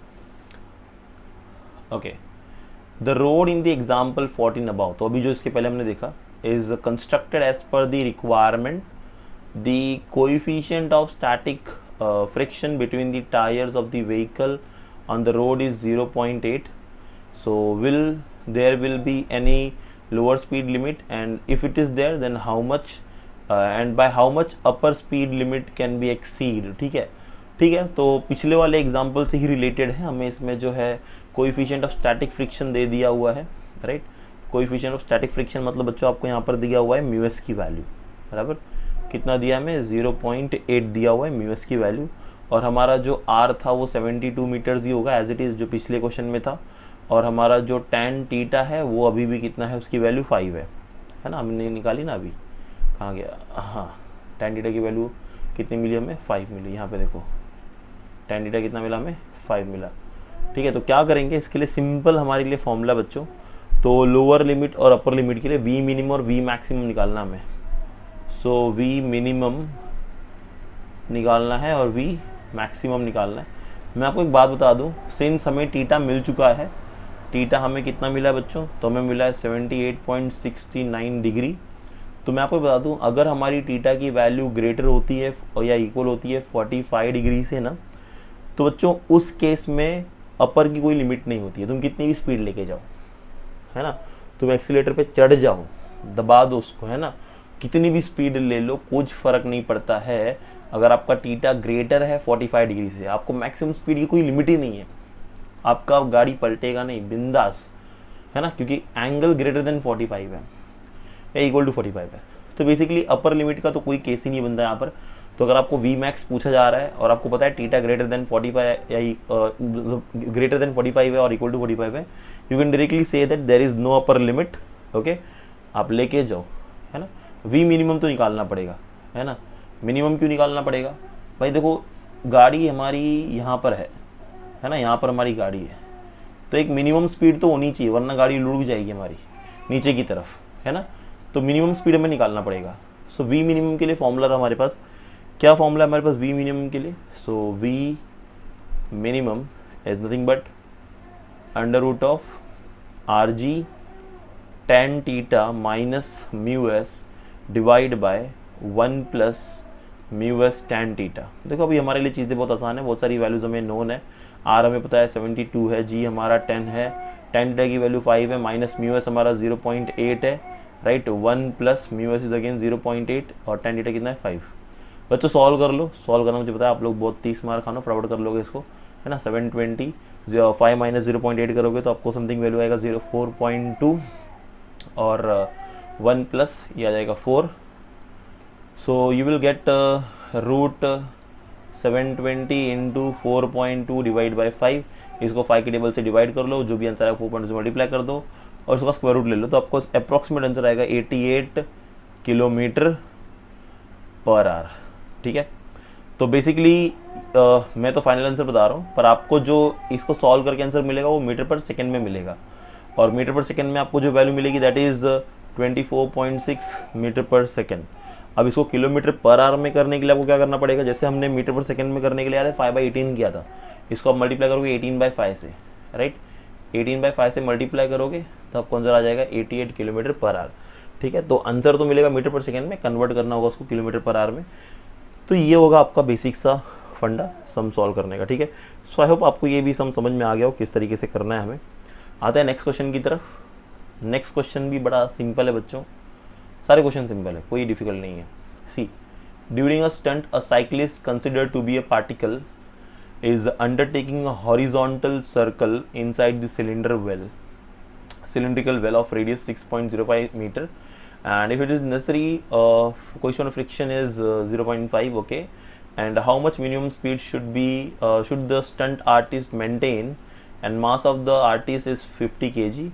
Okay, the road in the example 14 about, तो अभी जो इसके पहले हमने देखा, is constructed as per the requirement. The coefficient of static friction between the tires of the vehicle on the road is 0.8. So there will be any lower speed limit, and if it is there, then how much and by how much upper speed limit can be exceed. ठीक है, तो पिछले वाले example से ही related है, हमें इसमें जो है कोएफिशिएंट ऑफ स्टैटिक फ्रिक्शन दे दिया हुआ है, right. Coefficient of static friction मतलब बच्चों आपको यहाँ पर दिया हुआ है म्यू एस की वैल्यू, बराबर. कितना दिया हमें, 0.8 दिया हुआ है म्यू एस की वैल्यू, और हमारा जो आर था वो 72 मीटर्स ही होगा एज इट इज़ जो पिछले क्वेश्चन में था, और हमारा जो tan थीटा है वो अभी भी कितना है, उसकी वैल्यू 5 है ना, हमने निकाली ना अभी, कहाँ गया, हाँ, tan थीटा की वैल्यू कितनी मिली हमें, 5 मिली. यहाँ पे देखो tan थीटा कितना मिला हमें, 5 मिला. ठीक है, तो क्या करेंगे इसके लिए, सिंपल हमारे लिए फॉर्मूला बच्चों, तो लोअर लिमिट और अपर लिमिट के लिए वी मिनिमम और वी मैक्सिमम निकालना हमें. सो वी मिनिमम निकालना है और वी मैक्सिमम निकालना है. मैं आपको एक बात बता दूं, सिंस हमें थीटा मिल चुका है, थीटा हमें कितना मिला है बच्चों, तो हमें मिला है 78.69 डिग्री. तो मैं आपको बता दूं, अगर हमारी थीटा की वैल्यू ग्रेटर होती है या इक्वल होती है 45 डिग्री से ना, तो बच्चों उस केस में अपर की कोई लिमिट नहीं होती है, तुम कितनी भी स्पीड लेके जाओ, है ना, तुम एक्सीलेटर पे चढ़ जाओ, दबा दो उसको, है ना, कितनी भी स्पीड ले लो, कुछ फ़र्क नहीं पड़ता है. अगर आपका थीटा ग्रेटर है 45 डिग्री से, आपको मैक्सिमम स्पीड की कोई लिमिट ही नहीं है, आपका गाड़ी पलटेगा नहीं, बिंदास, है ना, क्योंकि एंगल ग्रेटर देन 45 है या इक्वल टू 45 है. तो बेसिकली अपर लिमिट का तो कोई केस ही नहीं बनता यहाँ पर. तो अगर आपको वी मैक्स पूछा जा रहा है और आपको पता है थीटा ग्रेटर देन 45 या ग्रेटर देन 45 है और इक्वल टू 45 है, you can directly say that there is no upper limit. Okay, आप लेके जाओ, है ना. वी मिनिमम तो निकालना पड़ेगा, है ना. मिनिमम क्यों निकालना पड़ेगा भाई, देखो गाड़ी हमारी यहाँ पर है ना, यहाँ पर हमारी गाड़ी है, तो एक मिनिमम स्पीड तो होनी चाहिए, वरना गाड़ी लुढ़क जाएगी हमारी नीचे की तरफ, है ना. तो मिनिमम स्पीड हमें निकालना पड़ेगा. सो वी मिनिमम के लिए फॉर्मूला था हमारे पास, क्या फॉर्मूला है हमारे पास वी मिनिमम के लिए? सो V minimum is nothing but under root of R G tan theta minus mu S divide by 1 plus mu S tan theta. देखो अभी हमारे लिए चीज़ें बहुत आसान है, बहुत सारी वैल्यूज़ हमें नोन है। आर हमें पता है 72 है, जी हमारा 10 है, टेन टीटा की वैल्यू 5 है, माइनस म्यू एस हमारा 0.8 है, right. 1 plus mu S is again 0.8 और टेन टीटा कितना है 5। बच्चों सॉल्व कर लो, सॉल्व करना मुझे पता है आप लोग बहुत 30 मार्क खाना फटाफट कर लोगे इसको, है ना। 720 5 माइनस 0.8 करोगे तो आपको समथिंग वैल्यू आएगा 4.2 और 1 प्लस ये आ जाएगा 4। So you will get root 720 into 4.2 divide by 5। इसको 5 के टेबल से डिवाइड कर लो, जो भी आंसर है 4.2 से मल्टीप्लाई कर दो और उसका स्क्वायर रूट ले लो, तो आपको अप्रॉक्सीमेट आंसर आएगा 88 किलोमीटर पर आवर। ठीक है, तो बेसिकली मैं तो फाइनल आंसर बता रहा हूँ, पर आपको जो इसको सॉल्व करके आंसर मिलेगा वो मीटर पर सेकेंड में मिलेगा, और मीटर पर सेकेंड में आपको जो वैल्यू मिलेगी that is 24.6 metre per second. अब इसको किलोमीटर पर आवर में करने के लिए आपको क्या करना पड़ेगा, जैसे हमने मीटर पर सेकेंड में करने के लिए आया था 5/18 किया था, इसको आप मल्टीप्लाई करोगे 18/5 से, राइट। 18/5 से मल्टीप्लाई करोगे तो आपको आंसर आ जाएगा 88 किलोमीटर पर आवर। ठीक है, तो आंसर तो मिलेगा मीटर पर सेकेंड में, कन्वर्ट करना होगा उसको किलोमीटर पर आवर में। तो ये होगा आपका बेसिक सा फंडा सम सॉल्व करने का। ठीक है, सो आई होप आपको ये भी सम समझ में आ गया हो किस तरीके से करना है हमें। आते हैं नेक्स्ट क्वेश्चन की तरफ। नेक्स्ट क्वेश्चन भी बड़ा सिंपल है बच्चों, सारे क्वेश्चन सिंपल है, कोई डिफिकल्ट नहीं है। See, during a stunt a cyclist considered to be a particle is undertaking a horizontal circle inside the cylindrical well of radius 6.05 meter, and if it is necessary coefficient of friction is 0.5. okay, and how much minimum speed should the stunt artist maintain, and mass of the artist is 50 kg,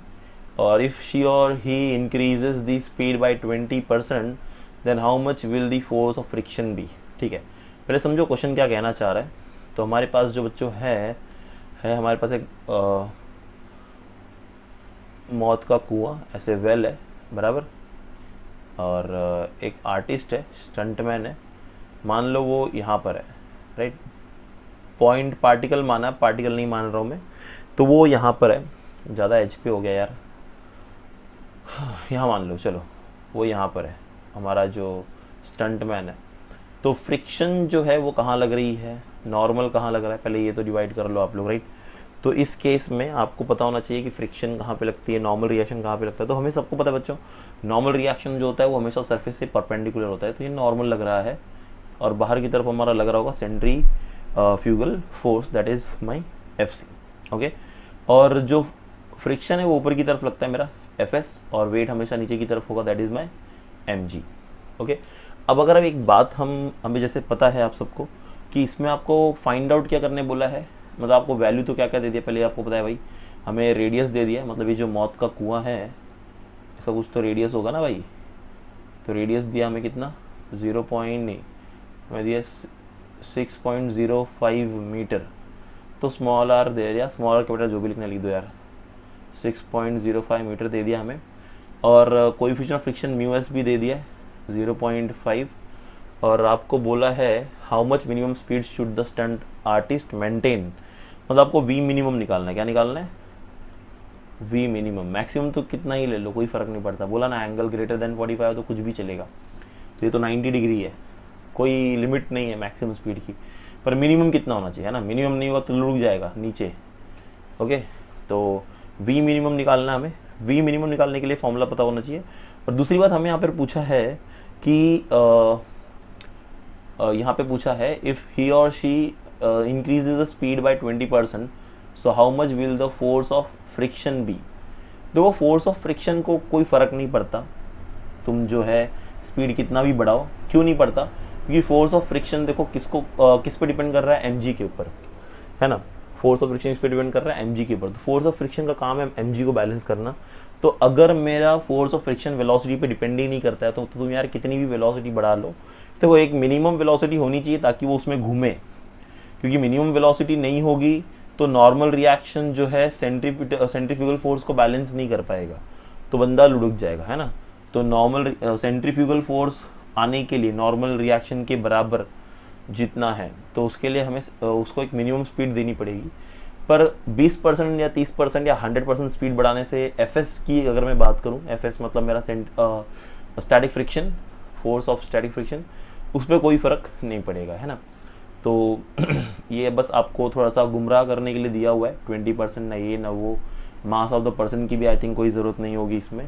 or if she or he increases the speed by 20%, then how much will the force of friction be? ठीक है, पहले समझो question क्या कहना चाह रहा है। तो हमारे पास जो बच्चों है हमारे पास एक मौत का कुआं, ऐसे वेल है बराबर, और एक आर्टिस्ट है, स्टंटमैन है, मान लो वो यहाँ पर है, राइट। पॉइंट पार्टिकल माना, पार्टिकल नहीं मान रहा हूँ मैं, तो वो यहाँ पर है, ज़्यादा एच पे हो गया यार, यहाँ मान लो, चलो वो यहाँ पर है हमारा जो स्टंटमैन है। तो फ्रिक्शन जो है वो कहाँ लग रही है, नॉर्मल कहाँ लग रहा है, पहले ये तो डिवाइड कर लो आप लोग, राइट। तो इस केस में आपको पता होना चाहिए कि फ्रिक्शन कहाँ पे लगती है, नॉर्मल रिएक्शन कहाँ पे लगता है। तो हमें सबको पता है बच्चों, नॉर्मल रिएक्शन जो होता है वो हमेशा सरफेस से परपेंडिकुलर होता है, तो ये नॉर्मल लग रहा है, और बाहर की तरफ हमारा लग रहा होगा centrifugal force, that is my FC, okay. और जो फ्रिक्शन है वो ऊपर की तरफ लगता है मेरा FS, और वेट हमेशा नीचे की तरफ होगा, that is my MG, okay. अब अगर अब एक बात हमें जैसे पता है आप सबको कि इसमें आपको फाइंड आउट क्या करने बोला है, मतलब आपको वैल्यू तो क्या क्या दे दिया, पहले आपको पता है भाई, हमें रेडियस दे दिया, मतलब ये जो मौत का कुआं है इसका कुछ तो रेडियस होगा ना भाई। तो रेडियस दिया हमें कितना, 0 पॉइंट नहीं, हमें दिया 6.05 मीटर। तो स्मॉल आर दे दिया, स्मॉल आर कैपिटल जो भी लिखना लिख दो यार, 6.05 मीटर दे दिया हमें, और coefficient of friction mu S भी दे दिया 0.5, और आपको बोला है how much minimum speed should the stunt artist maintain, मतलब आपको वी मिनिमम निकालना है। क्या निकालना है, वी मिनिमम। मैक्सिमम तो कितना ही ले लो, कोई फ़र्क नहीं पड़ता, बोला ना एंगल ग्रेटर देन 45 तो कुछ भी चलेगा, तो ये तो 90 डिग्री है, कोई लिमिट नहीं है मैक्सिमम स्पीड की, पर मिनिमम कितना होना चाहिए, है ना। मिनिमम नहीं होगा तो रुक जाएगा नीचे, ओके। तो वी मिनिमम निकालना है हमें, वी मिनिमम निकालने के लिए फॉर्मूला पता होना चाहिए। और दूसरी बात हमें यहाँ पर पूछा है कि यहाँ पे पूछा है if he or she increases the speed by 20%, so how much will the force of friction be. देखो फोर्स ऑफ फ्रिक्शन को कोई फ़र्क नहीं पड़ता, तुम जो है स्पीड कितना भी बढ़ाओ, क्यों नहीं पड़ता, क्योंकि फोर्स ऑफ फ्रिक्शन देखो किस पे डिपेंड कर रहा है, mg के ऊपर, है ना। फोर्स ऑफ फ्रिक्शन इस पर डिपेंड कर रहा है mg के ऊपर, तो फोर्स ऑफ फ्रिक्शन का काम है mg को बैलेंस करना। तो अगर मेरा फोर्स ऑफ फ्रिक्शन वेलोसिटी पे डिपेंड ही नहीं करता है तो तुम यार कितनी भी वेलोसिटी बढ़ा लो, तो वो एक मिनिमम वेलोसिटी होनी चाहिए ताकि वो उसमें घूमे, क्योंकि मिनिमम वेलोसिटी नहीं होगी तो नॉर्मल रिएक्शन जो है सेंट्रीफ्यूगल फोर्स को बैलेंस नहीं कर पाएगा, तो बंदा लुढ़क जाएगा, है ना। तो नॉर्मल सेंट्रीफ्यूगल फोर्स आने के लिए नॉर्मल रिएक्शन के बराबर जितना है, तो उसके लिए हमें उसको एक मिनिमम स्पीड देनी पड़ेगी। पर 20% या 30% या 100% स्पीड बढ़ाने से एफएस की अगर मैं बात करूं, एफएस मतलब मेरा static friction, force of static friction, उस पर कोई फ़र्क नहीं पड़ेगा, है ना। तो ये बस आपको थोड़ा सा गुमराह करने के लिए दिया हुआ है, 20% ना ये ना वो। मास ऑफ द पर्सन की भी आई थिंक कोई ज़रूरत नहीं होगी इसमें,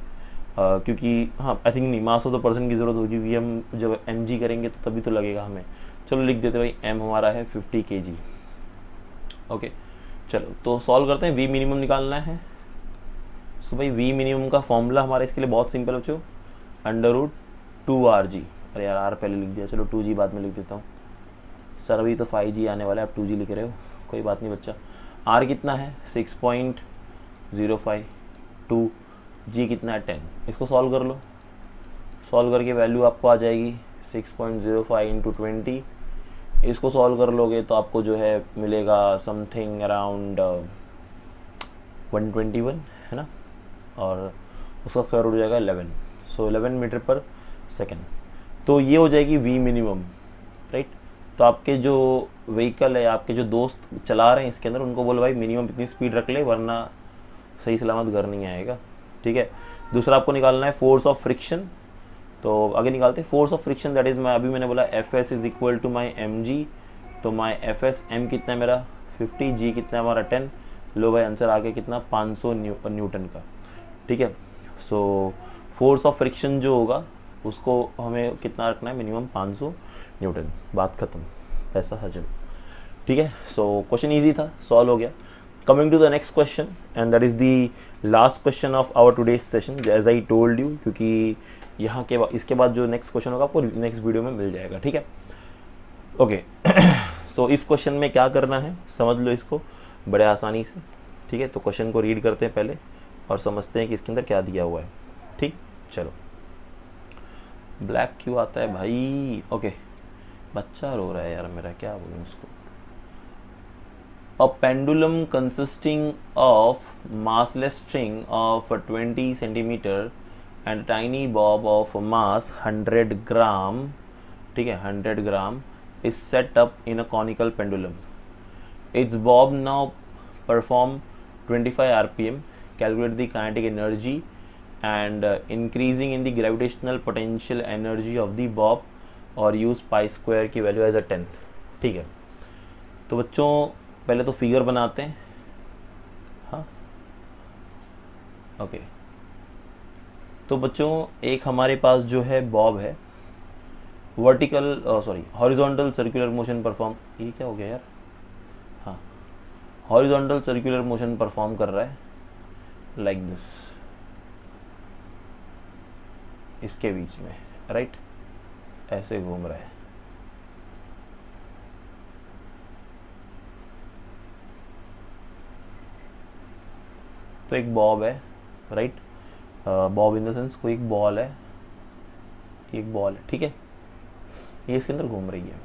क्योंकि हाँ आई थिंक नहीं, मास ऑफ द पर्सन की ज़रूरत होगी, क्योंकि हम जब mg करेंगे तो तभी तो लगेगा हमें। चलो लिख देते भाई, m हमारा है 50 kg। ओके चलो तो सॉल्व करते हैं, v मिनिमम निकालना है। सो भाई v मिनिमम का फॉर्मूला हमारा इसके लिए बहुत सिंपल बच्चों, √2rg। अरे यार r पहले लिख दिया, चलो 2g बाद में लिख देता हूँ। सर अभी तो 5g आने वाला है, आप 2g लिख रहे हो, कोई बात नहीं बच्चा। r कितना है 6.05, 2g कितना है 10। इसको सॉल्व कर लो, सॉल्व करके वैल्यू आपको आ जाएगी 6.05 इंटू 20। इसको सॉल्व कर लोगे तो आपको जो है मिलेगा समथिंग अराउंड 121, है ना, और उसका स्क्वायर रूट हो जाएगा 11। सो 11 मीटर पर सेकेंड। तो ये हो जाएगी v मिनिमम, राइट। तो आपके जो व्हीकल है, आपके जो दोस्त चला रहे हैं इसके अंदर, उनको बोलो भाई मिनिमम इतनी स्पीड रख ले, वरना सही सलामत घर नहीं आएगा, ठीक है। दूसरा आपको निकालना है फोर्स ऑफ फ्रिक्शन। तो आगे निकालते हैं force of friction, that is अभी मैंने बोला F S is equal to my mg। तो माई एफ एस एम कितना है मेरा 50, g कितना है हमारा 10। लो भाई आंसर आ गया कितना 500 न्यूटन का, ठीक है। सो फोर्स ऑफ फ्रिक्शन जो होगा उसको हमें कितना रखना है, मिनिमम 500 न्यूटन। बात खत्म, पैसा हजम, ठीक है। सो क्वेश्चन ईजी था, सॉल्व हो गया। Coming to the next question, and that is the last question of our today's session, as I told you, क्योंकि यहाँ के इसके बाद जो नेक्स्ट क्वेश्चन होगा आपको नेक्स्ट वीडियो में मिल जाएगा, ठीक है। ओके सो इस क्वेश्चन में क्या करना है समझ लो इसको बड़े आसानी से, ठीक है। तो क्वेश्चन को रीड करते हैं पहले और समझते हैं कि इसके अंदर क्या दिया हुआ है, ठीक। चलो, ब्लैक क्यों आता है भाई। ओके बच्चा रो रहा है यार मेरा, क्या बोलूँ उसको। A pendulum consisting of massless string of 20 centimeter and tiny bob of mass 100 gram, ठीक है 100 ग्राम, is set up in a conical pendulum. Its bob now perform 25 rpm. Calculate the kinetic energy and increasing in the gravitational potential energy of the bob, और use pi square की value as a 10, ठीक है। तो बच्चों पहले तो figure बनाते हैं, हाँ ओके। तो बच्चों एक हमारे पास जो है बॉब है, vertical sorry horizontal circular motion perform, ये क्या हो गया यार, हाँ हॉरिजॉन्टल सर्कुलर मोशन परफॉर्म कर रहा है लाइक दिस, इसके बीच में, राइट, ऐसे घूम रहा है। तो एक बॉब है, right, Bob in the sense कोई एक बॉल है, एक बॉल है, ठीक है, ये इसके अंदर घूम रही है,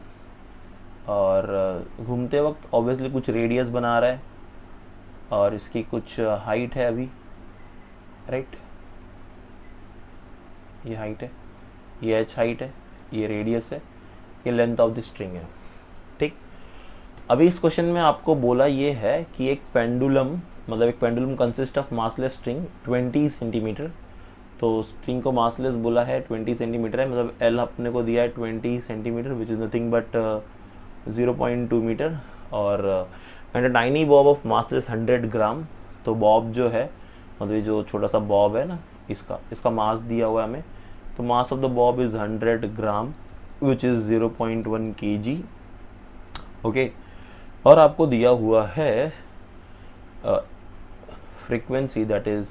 और घूमते वक्त ऑब्वियसली कुछ रेडियस बना रहा है, और इसकी कुछ हाइट है अभी, राइट, ये हाइट है, ये एच हाइट है, ये रेडियस है, ये लेंथ ऑफ द स्ट्रिंग है, ठीक। अभी इस क्वेश्चन में आपको बोला ये है कि एक पेंडुलम, मतलब एक pendulum consist of massless string 20 centimetre. तो स्ट्रिंग को मासलेस बोला है, 20 सेंटीमीटर है, मतलब एल अपने को दिया है 20 centimetre which is nothing but 0.2 metre, और and tiny bob of massless 100 gram. तो बॉब जो है, मतलब ये जो छोटा सा बॉब है ना, इसका मास दिया हुआ है हमें। तो mass of the Bob is 100 gram which is 0.1 kg, okay. और आपको दिया हुआ है frequency that is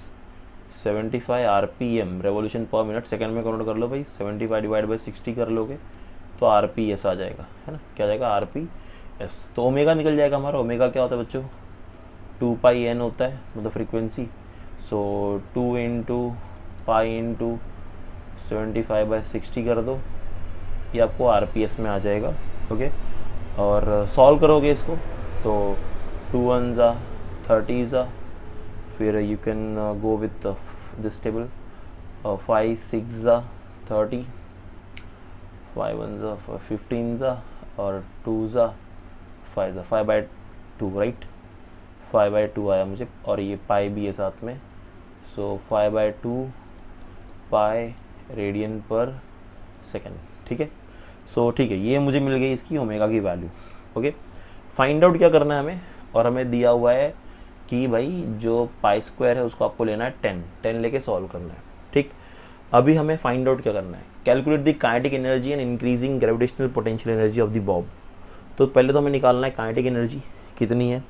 75 rpm revolution पर मिनट, सेकंड में कन्वर्ट कर लो भाई, 75 डिवाइड बाई 60 कर लोगे तो rps आ जाएगा, है ना, क्या जाएगा rps। तो ओमेगा निकल जाएगा हमारा। ओमेगा क्या होता है बच्चों, 2πn होता है, मतलब फ्रीक्वेंसी। सो 2 इंटू पाई इंटू 75/60 कर दो, ये आपको rps में आ जाएगा, ओके। और सॉल्व करोगे इसको तो 2 1 30, फिर you can go with this table, 5 6 30, 5 1 ज़ा 15 ज़ा और 2 ज़ा 5 ज़ा 5/2 राइट, 5/2 आया मुझे, और ये पाई भी है साथ में, सो 5/2 पाई रेडियन पर सेकेंड। ठीक है, सो ठीक है, ये मुझे मिल गई इसकी ओमेगा की वैल्यू। ओके, फाइंड आउट क्या करना है हमें, और हमें दिया हुआ है कि भाई जो पाई स्क्वायर है उसको आपको लेना है 10 लेके सॉल्व करना है। ठीक, अभी हमें फाइंड आउट क्या करना है, calculate the kinetic energy and increasing gravitational potential energy of the Bob. तो पहले तो हमें निकालना है काइनेटिक एनर्जी कितनी है।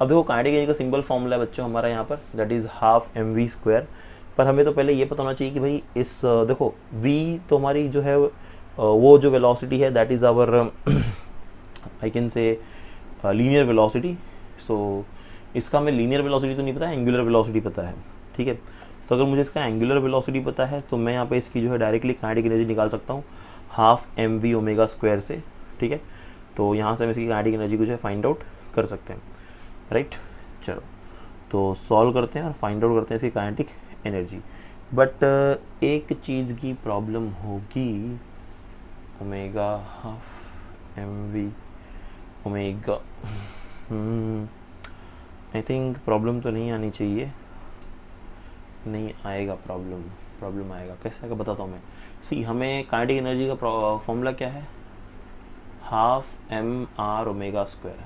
अब देखो काइनेटिक एनर्जी का सिंपल फॉर्मूला है बच्चों हमारा यहाँ पर, दैट इज़ हाफ mv²। पर हमें तो पहले ये पता होना चाहिए कि भाई इस देखो v तो हमारी जो है वो जो वेलोसिटी है that is our I can say linear velocity. So इसका हमें लीनियर वेलोसिटी तो नहीं पता है, एंगुलर वेलोसिटी पता है। ठीक है, तो अगर मुझे इसका एंगुलर वेलोसिटी पता है तो मैं यहाँ पे इसकी जो है डायरेक्टली काइनेटिक एनर्जी निकाल सकता हूँ हाफ mv ओमेगा स्क्वायर से। ठीक है, तो यहाँ से हम इसकी काइनेटिक एनर्जी को जो है फाइंड आउट कर सकते हैं राइट। चलो तो सॉल्व करते हैं और फाइंड आउट करते हैं इसकी काइनेटिक एनर्जी। बट एक चीज़ की प्रॉब्लम होगी, omega half mv omega, I think problem तो नहीं आनी चाहिए, नहीं आएगा प्रॉब्लम आएगा, कैसे आएगा बताता हूँ मैं। सी हमें काइनेटिक एनर्जी का फॉर्मूला क्या है, half mr omega square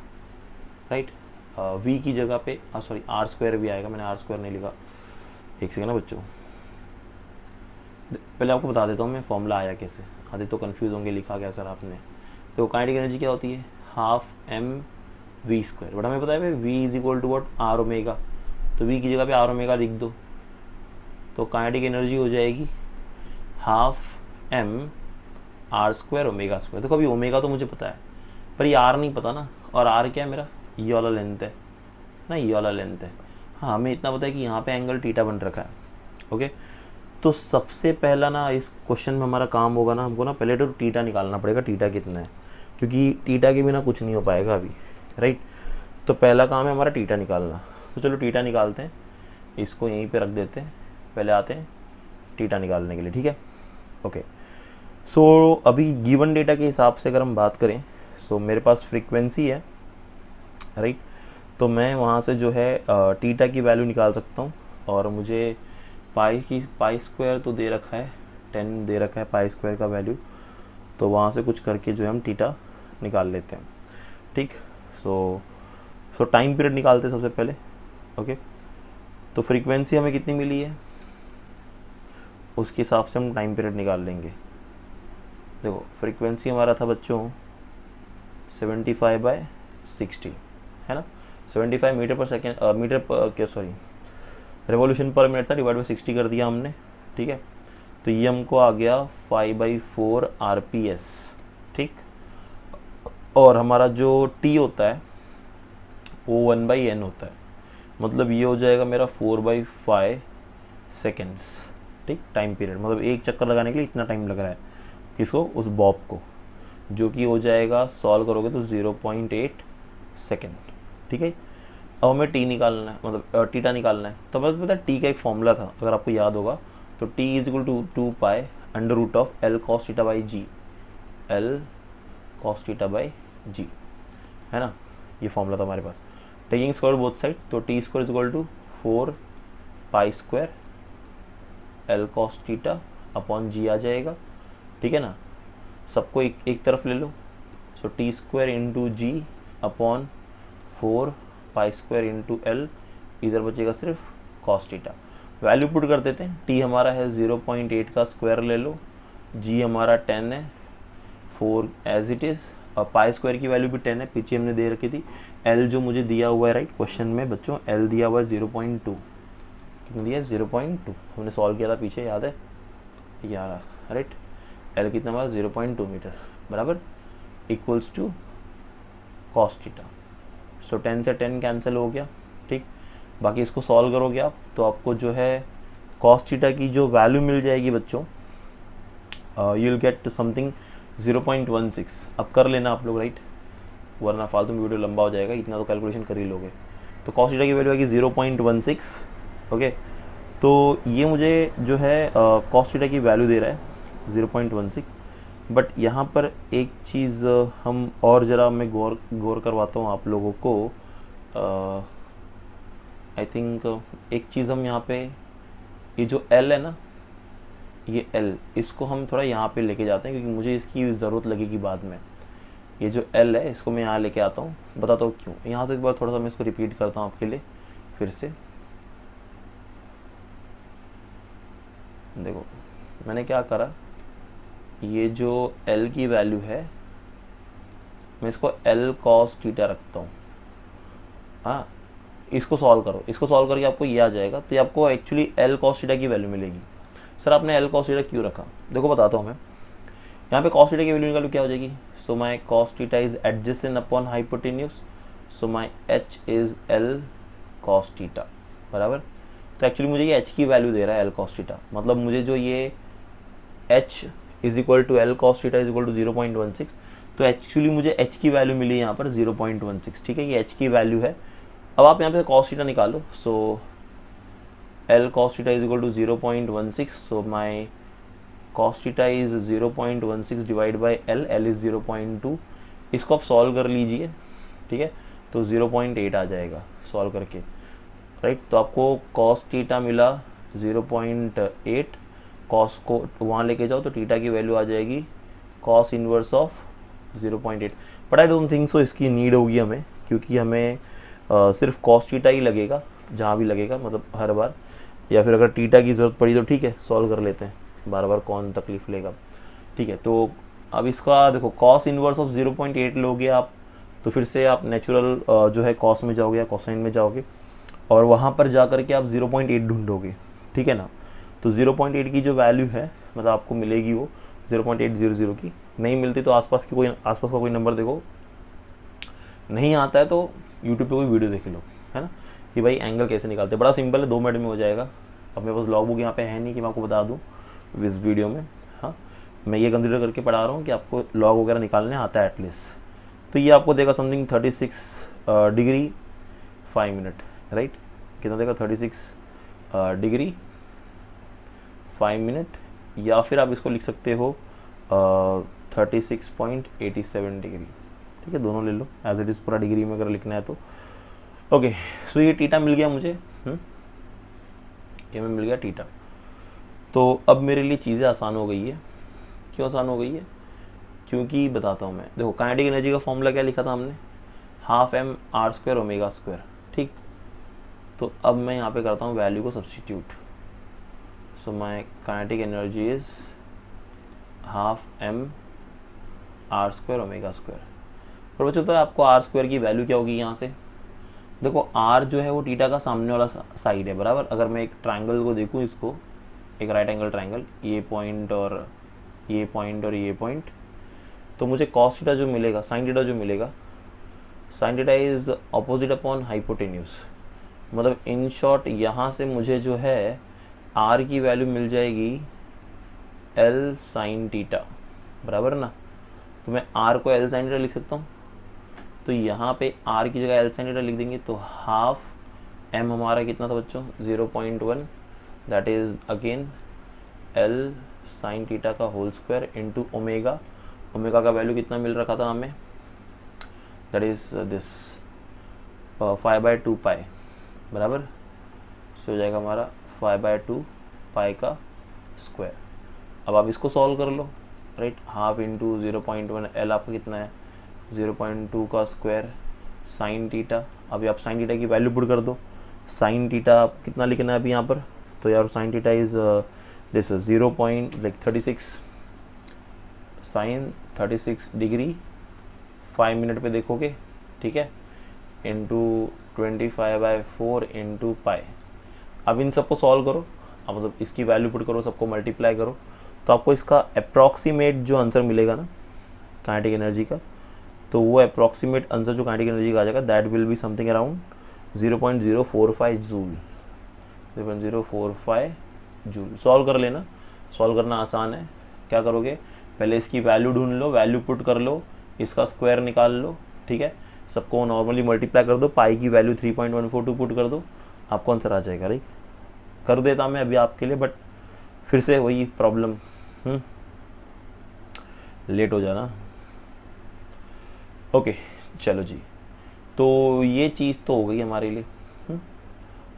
right. v की जगह पे सॉरी r स्क्वायर भी आएगा, मैंने r स्क्वायर नहीं लिखा, एक सेकेंड ना बच्चों, पहले आपको बता देता हूँ मैं फॉर्मूला आया कैसे, आधे तो कंफ्यूज होंगे लिखा क्या सर आपने। तो काइनेटिक एनर्जी क्या होती है, हाफ mv², बट हमें पता है भाई v is equal to what r omega, तो v की जगह पे r ओमेगा लिख दो, तो काइनेटिक एनर्जी हो जाएगी half m r² omega square. देखो अभी ओमेगा तो मुझे पता है पर ये r नहीं पता ना, और r क्या है मेरा, ये वाला लेंथ है ना, ये वाला लेंथ है। हाँ हमें इतना पता है कि यहाँ पे एंगल थीटा बन रखा है। ओके, तो सबसे पहला ना इस क्वेश्चन में हमारा काम होगा ना, हमको ना पहले तो थीटा निकालना पड़ेगा, थीटा कितना है, क्योंकि थीटा के बिना कुछ नहीं हो पाएगा अभी राइट। तो पहला काम है हमारा थीटा निकालना, तो चलो थीटा निकालते हैं, इसको यहीं पे रख देते हैं, पहले आते हैं थीटा निकालने के लिए। ठीक है, ओके। सो अभी गिवन डेटा के हिसाब से अगर हम बात करें, सो मेरे पास फ्रीक्वेंसी है राइट, तो मैं वहाँ से जो है थीटा की वैल्यू निकाल सकता हूँ, और मुझे पाई स्क्वायर तो दे रखा है, 10 दे रखा है पाई स्क्वायर का वैल्यू, तो वहाँ से कुछ करके जो है हम थीटा निकाल लेते हैं। ठीक, सो टाइम पीरियड निकालते हैं सबसे पहले। ओके, तो फ्रीक्वेंसी हमें कितनी मिली है उसके हिसाब से हम टाइम पीरियड निकाल लेंगे। देखो फ्रीक्वेंसी हमारा था बच्चों 75/60 है ना, 75 मीटर पर सेकेंड, मीटर पर क्या सॉरी रेवोल्यूशन पर मिनट था, डिवाइड बाई 60 कर दिया हमने। ठीक है, तो ये हमको आ गया 5/4 RPS। ठीक, और हमारा जो t होता है वो 1/n होता है, मतलब ये हो जाएगा मेरा 4/5 सेकेंड्स। ठीक, टाइम पीरियड मतलब एक चक्कर लगाने के लिए इतना टाइम लग रहा है किसको, उस बॉब को, जो कि हो जाएगा सॉल्व करोगे तो 0.8 सेकेंड। ठीक है, अब हमें टी निकालना है, मतलब थीटा निकालना है। तो बस पता है टी का एक फॉर्मूला था अगर आपको याद होगा, तो T is equal to 2 pi under root of L cos theta by G, L cos theta by G, है ना, ये फॉर्मूला था हमारे पास। टेकिंग स्क्वायर बोथ साइड, तो T square is equal to 4 pi square L cos theta upon G आ जाएगा। ठीक है ना, सबको एक तरफ ले लो, so T square into G upon 4 pi square into L, इधर बचेगा सिर्फ कॉस थीटा। वैल्यू पुट कर देते हैं, टी हमारा है 0.8 का स्क्वायर ले लो, जी हमारा 10 है, 4 एज इट इज़, और पाई स्क्वायर की वैल्यू भी 10 है, पीछे हमने दे रखी थी। एल जो मुझे दिया हुआ है राइट क्वेश्चन में बच्चों, एल दिया हुआ है 0.2, कितना दिया है 0.2, हमने सॉल्व किया था पीछे याद है, 11 राइट। एल कितना हमारा 0.2 मीटर बराबर इक्वल्स टू कॉस थीटा। सो 10 से 10 कैंसिल हो गया। ठीक, बाकी इसको सॉल्व करोगे आप तो आपको जो है कॉस थीटा की जो वैल्यू मिल जाएगी बच्चों, यू विल गेट समथिंग 0.16। अब कर लेना आप लोग राइट, वरना फालतू में वीडियो लंबा हो जाएगा, इतना तो कैलकुलेशन कर ही लोगे। तो कॉस थीटा की वैल्यू आएगी 0.16। ओके, तो ये मुझे जो है कॉस थीटा की वैल्यू दे रहा है 0.16, बट यहाँ पर एक चीज़ हम और ज़रा मैं गौर करवाता हूँ आप लोगों को। आई थिंक एक चीज़ हम यहाँ पे, ये जो एल है ना, ये एल, इसको हम थोड़ा यहाँ पे लेके जाते हैं क्योंकि मुझे इसकी ज़रूरत लगेगी बाद में। ये जो एल है इसको मैं यहाँ लेके आता हूँ, बताता हूँ क्यों। यहाँ से एक बार थोड़ा सा मैं इसको रिपीट करता हूँ आपके लिए फिर से। देखो मैंने क्या करा, ये जो एल की वैल्यू है मैं इसको एल कॉस थीटा रखता हूँ। हाँ, इसको सॉल्व करो, इसको सॉल्व करके आपको ये आ जाएगा, तो ये आपको एक्चुअली एल कॉस थीटा की वैल्यू मिलेगी। सर आपने एल कॉस थीटा क्यों रखा, देखो बताता हूँ मैं। यहाँ पे कॉस थीटा की वैल्यू निकालो, क्या हो जाएगी। So my cos theta is adjacent upon hypotenuse, so my H is L cos theta, बराबर। तो एक्चुअली मुझे ये एच की वैल्यू दे रहा है एल कॉस थीटा, मतलब मुझे जो ये H is equal to L cos theta is equal to 0.16, तो एक्चुअली मुझे एच की वैल्यू मिली यहाँ पर 0.16, ठीक है, ये एच की वैल्यू है। अब आप यहाँ पे कॉस थीटा निकालो, so L cos theta is equal to 0.16, so my cos theta is 0.16 divide by L, L is 0.2, इसको आप सॉल्व कर लीजिए, ठीक है, तो 0.8 आ जाएगा सॉल्व करके, राइट। तो आपको कॉस थीटा मिला 0.8, कॉस को वहाँ लेके जाओ तो थीटा की वैल्यू आ जाएगी cos inverse of 0.8। But I don't think so इसकी नीड होगी हमें, क्योंकि हमें सिर्फ कॉस थीटा ही लगेगा जहाँ भी लगेगा, मतलब हर बार, या फिर अगर थीटा की ज़रूरत पड़ी तो ठीक है सॉल्व कर लेते हैं, बार बार कौन तकलीफ लेगा, ठीक है। तो अब इसका देखो कॉस इनवर्स ऑफ 0.8 लोगे आप, तो फिर से आप नेचुरल जो है कॉस में जाओगे या कोसाइन में जाओगे और वहाँ पर जा कर के आप 0.8 ढूंढोगे, ठीक है ना। तो 0.8 की जो वैल्यू है मतलब आपको मिलेगी वो 0.800 की, नहीं मिलती तो आसपास का कोई नंबर देखो, नहीं आता है तो यूट्यूब पे कोई वीडियो देख लो, है ना, कि भाई एंगल कैसे निकालते हैं, बड़ा सिंपल है, 2 मिनट में हो जाएगा। अब मेरे पास लॉग बुक यहाँ पे है नहीं कि मैं आपको बता दूँ इस वीडियो में, हाँ, मैं ये कंसिडर करके पढ़ा रहा हूँ कि आपको लॉग वगैरह निकालने आता है एटलीस्ट। तो ये आपको देगा समथिंग 36 डिग्री 5 मिनट, राइट, कितना देगा 36 डिग्री 5 मिनट, या फिर आप इसको लिख सकते हो 36.87 डिग्री, ठीक है, दोनों ले लो एज इट इज़, पूरा डिग्री में अगर लिखना है तो। ओके, सो ये थीटा मिल गया मुझे, ये में मिल गया थीटा। तो अब मेरे लिए चीज़ें आसान हो गई है। क्यों आसान हो गई है, क्योंकि बताता हूँ मैं। देखो काइनेटिक एनर्जी का फॉर्मूला क्या लिखा था हमने, half M R square omega square, ठीक। तो अब मैं यहाँ पे करता हूँ वैल्यू को substitute, so my kinetic energy is half M R square omega square. पर बच्चों तो आपको आर स्क्वायर की वैल्यू क्या होगी यहाँ से, देखो आर जो है वो थीटा का सामने वाला साइड है, बराबर। अगर मैं एक ट्राइंगल को देखूँ, इसको एक राइट एंगल ट्राइंगल, ये पॉइंट और ये पॉइंट और ये पॉइंट, तो मुझे कॉस थीटा जो मिलेगा, साइन थीटा जो मिलेगा, sign theta is opposite upon hypotenuse, मतलब इन शॉर्ट यहाँ से मुझे जो है आर की वैल्यू मिल जाएगी एल साइन थीटा, बराबर ना। तो मैं आर को एल साइन थीटा लिख सकता हूँ, तो यहाँ पे आर की जगह एल साइन थीटा लिख देंगे, तो हाफ एम हमारा कितना था बच्चों 0.1, that is again L sine theta का whole square into omega, omega का वैल्यू कितना मिल रखा था हमें, दैट इज दिस 5/2 पाई, बराबर। सो हो जाएगा हमारा 5/2 पाई का स्क्वायर। अब आप इसको सॉल्व कर लो, राइट, हाफ इंटू 0.1, एल आपका कितना है 0.2 का स्क्वायर साइन थीटा। अभी आप साइन थीटा की वैल्यू पुट कर दो, साइन थीटा आप कितना लिखना है अभी यहाँ पर, तो यार sine theta is this 0.36 sine 36 degree 5 minute पे देखोगे, ठीक है, इंटू 25/4 इंटू पाई। अब इन सबको सॉल्व करो, अब मतलब इसकी वैल्यू पुट करो, सबको मल्टीप्लाई करो, तो आपको इसका अप्रॉक्सीमेट जो आंसर मिलेगा ना काइनेटिक एनर्जी का, तो वो अप्रॉक्सीमेट आंसर जो काइनेटिक एनर्जी का आ जाएगा that will be something around 0.045 joule, 0.045 joule. Solve कर लेना, सॉल्व करना आसान है। क्या करोगे, पहले इसकी वैल्यू ढूंढ लो, वैल्यू पुट कर लो, इसका स्क्वायर निकाल लो, ठीक है, सबको नॉर्मली मल्टीप्लाई कर दो, पाई की वैल्यू 3.142 पुट कर दो, आपको आंसर आ जाएगा, राइट। कर देता मैं अभी आपके लिए, बट फिर से वही प्रॉब्लम, लेट हो जाना। ओके चलो जी, तो ये चीज़ तो हो गई हमारे लिए।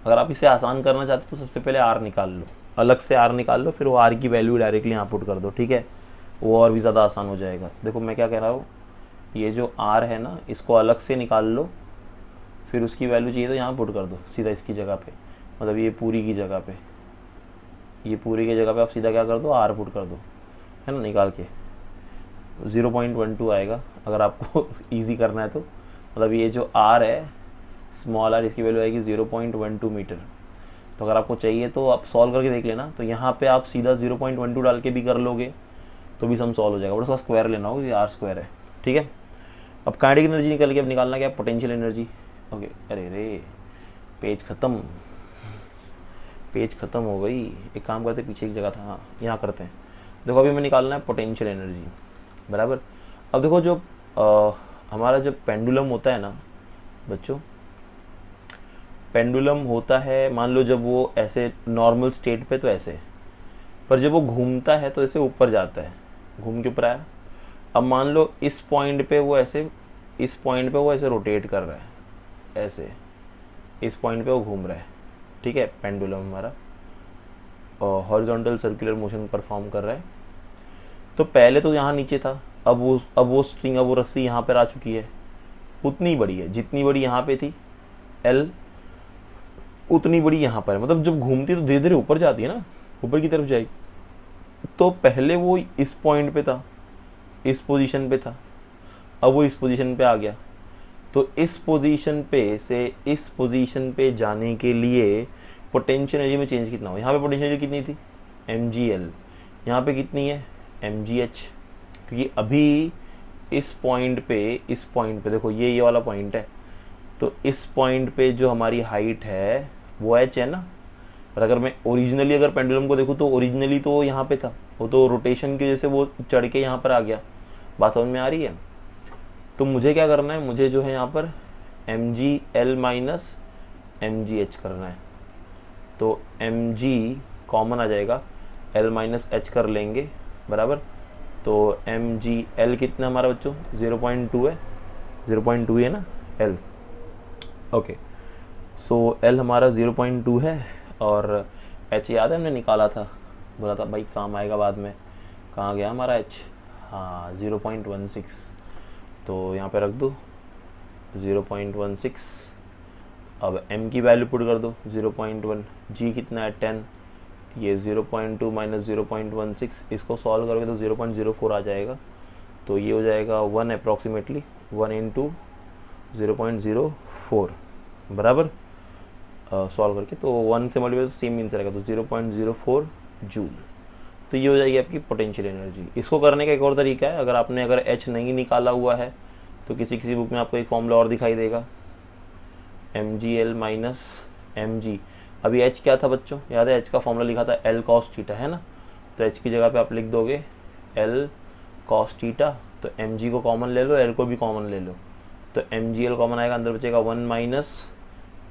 अगर आप इसे आसान करना चाहते हो तो सबसे पहले आर निकाल लो, अलग से आर निकाल लो, फिर वो आर की वैल्यू डायरेक्टली यहाँ पुट कर दो, ठीक है, वो और भी ज़्यादा आसान हो जाएगा। देखो मैं क्या कह रहा हूँ, ये जो आर है ना इसको अलग से निकाल लो, फिर उसकी वैल्यू चाहिए तो यहाँ पुट कर दो सीधा इसकी जगह पे, मतलब ये पूरी की जगह पे, ये पूरी की जगह पे आप सीधा क्या कर दो, आर पुट कर दो, है ना, निकाल के 0.12 आएगा अगर आपको इजी करना है तो। मतलब ये जो आर है स्मॉल आर, इसकी वैल्यू आएगी 0.12 मीटर। तो अगर आपको चाहिए तो आप सॉल्व करके देख लेना, तो यहाँ पे आप सीधा 0.12 डाल के भी कर लोगे तो भी सम सॉल्व हो जाएगा, बट उसका स्क्वायर लेना होगा, ये आर स्क्वायर है, ठीक है। अब काइनेटिक एनर्जी निकल के अब निकालना क्या, पोटेंशियल एनर्जी। ओके, अरे रे पेज ख़त्म, पेज ख़त्म हो गई। एक काम करते, पीछे की जगह था, हाँ यहाँ करते हैं। देखो अभी हमें निकालना है पोटेंशियल एनर्जी, बराबर। अब देखो जो हमारा जब पेंडुलम होता है ना बच्चों, पेंडुलम होता है, मान लो जब वो ऐसे नॉर्मल स्टेट पे तो ऐसे, पर जब वो घूमता है तो ऐसे ऊपर जाता है, घूम के ऊपर आया। अब मान लो इस पॉइंट पे वो ऐसे, इस पॉइंट पे वो ऐसे रोटेट कर रहा है, ऐसे इस पॉइंट पे वो घूम रहा है, ठीक है, पेंडुलम हमारा हॉरिजॉन्टल सर्कुलर मोशन परफॉर्म कर रहा है। तो पहले तो यहाँ नीचे था, अब वो स्ट्रिंग, अब वो रस्सी यहाँ पर आ चुकी है, उतनी बड़ी है जितनी बड़ी यहाँ पे थी एल, उतनी बड़ी यहाँ पर है। मतलब जब घूमती है तो धीरे धीरे ऊपर जाती है ना, ऊपर की तरफ जाएगी। तो पहले वो इस पॉइंट पे था, इस पोजीशन पे था, अब वो इस पोजीशन पे आ गया। तो इस पोजीशन पे से इस पोजीशन पे जाने के लिए पोटेंशियल एनर्जी में चेंज कितना हो, यहाँ पे पोटेंशियल एनर्जी कितनी थी mgl, यहाँ पे कितनी है mgh, क्योंकि अभी इस पॉइंट पे देखो ये वाला पॉइंट है, तो इस पॉइंट पे जो हमारी हाइट है वो h है ना। पर अगर मैं ओरिजिनली अगर पेंडुलम को देखूँ तो ओरिजिनली तो यहाँ पे था, वो तो रोटेशन की वजह से वो चढ़ के यहाँ पर आ गया। बात समझ में आ रही है। तो मुझे क्या करना है, मुझे जो है यहाँ पर mgl माइनस mgh करना है। तो mg कॉमन आ जाएगा, l माइनस h कर लेंगे, बराबर। तो mgl कितना हमारा बच्चों 0.2 है, 0.2 है ना l। ओके, सो l हमारा 0.2 है, और h याद है हमने निकाला था, बोला था भाई काम आएगा बाद में, कहाँ गया हमारा h, हाँ 0.16। तो यहाँ पे रख दो 0.16। अब m की वैल्यू पुट कर दो 0.1, g कितना है 10, ये 0.2 माइनस 0.16, इसको सॉल्व करोगे तो 0.04 आ जाएगा। तो ये हो जाएगा 1 अप्रॉक्सीमेटली, 1 इंटू 0.04, बराबर। सॉल्व करके तो 1 से मल्टीप्लाई तो सेम आंसर आएगा, तो 0.04 जूल। तो ये हो जाएगी आपकी पोटेंशियल एनर्जी। इसको करने का एक और तरीका है, अगर h नहीं निकाला हुआ है तो किसी बुक में आपको एक फॉर्मूला और दिखाई देगा, mgl माइनस mg। अभी h क्या था बच्चों, याद है h का फॉर्मूला लिखा था l cos थीटा, है ना। तो h की जगह पे आप लिख दोगे l cos थीटा, तो mg को कॉमन ले लो, l को भी कॉमन ले लो, तो mgl कॉमन आएगा, अंदर बचेगा 1 माइनस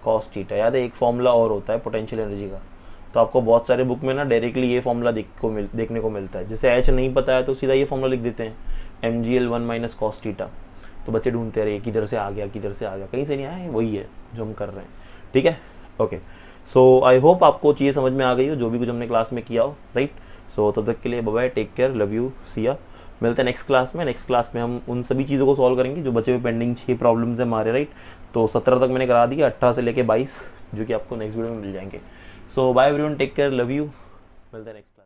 cos थीटा। याद है एक फॉर्मूला और होता है पोटेंशियल एनर्जी का, तो आपको बहुत सारे बुक में ना डायरेक्टली ये फॉर्मूला देखने को मिलता है। जैसे h नहीं पता है तो सीधा ये फॉर्मूला लिख देते हैं mgl 1 माइनस cos थीटा। तो बच्चे ढूंढते रहे किधर से आ गया, किधर से आ गया, कहीं से नहीं आया, वही है जो हम कर रहे हैं, ठीक है। ओके, सो आई होप आपको चीज़ें समझ में आ गई हो, जो भी कुछ हमने क्लास में किया हो, राइट। सो तब तक के लिए bye bye, take care, love you, see ya. मिलते हैं नेक्स्ट क्लास में। नेक्स्ट क्लास में हम उन सभी चीज़ों को सॉल्व करेंगे जो बचे हुए पेंडिंग 6 प्रॉब्लम्स है हमारे, राइट। तो 17 तक मैंने करा दिया, 18 से लेके 22 जो कि आपको नेक्स्ट वीडियो में मिल जाएंगे। So bye everyone, take care, love you, मिलते हैं नेक्स्ट।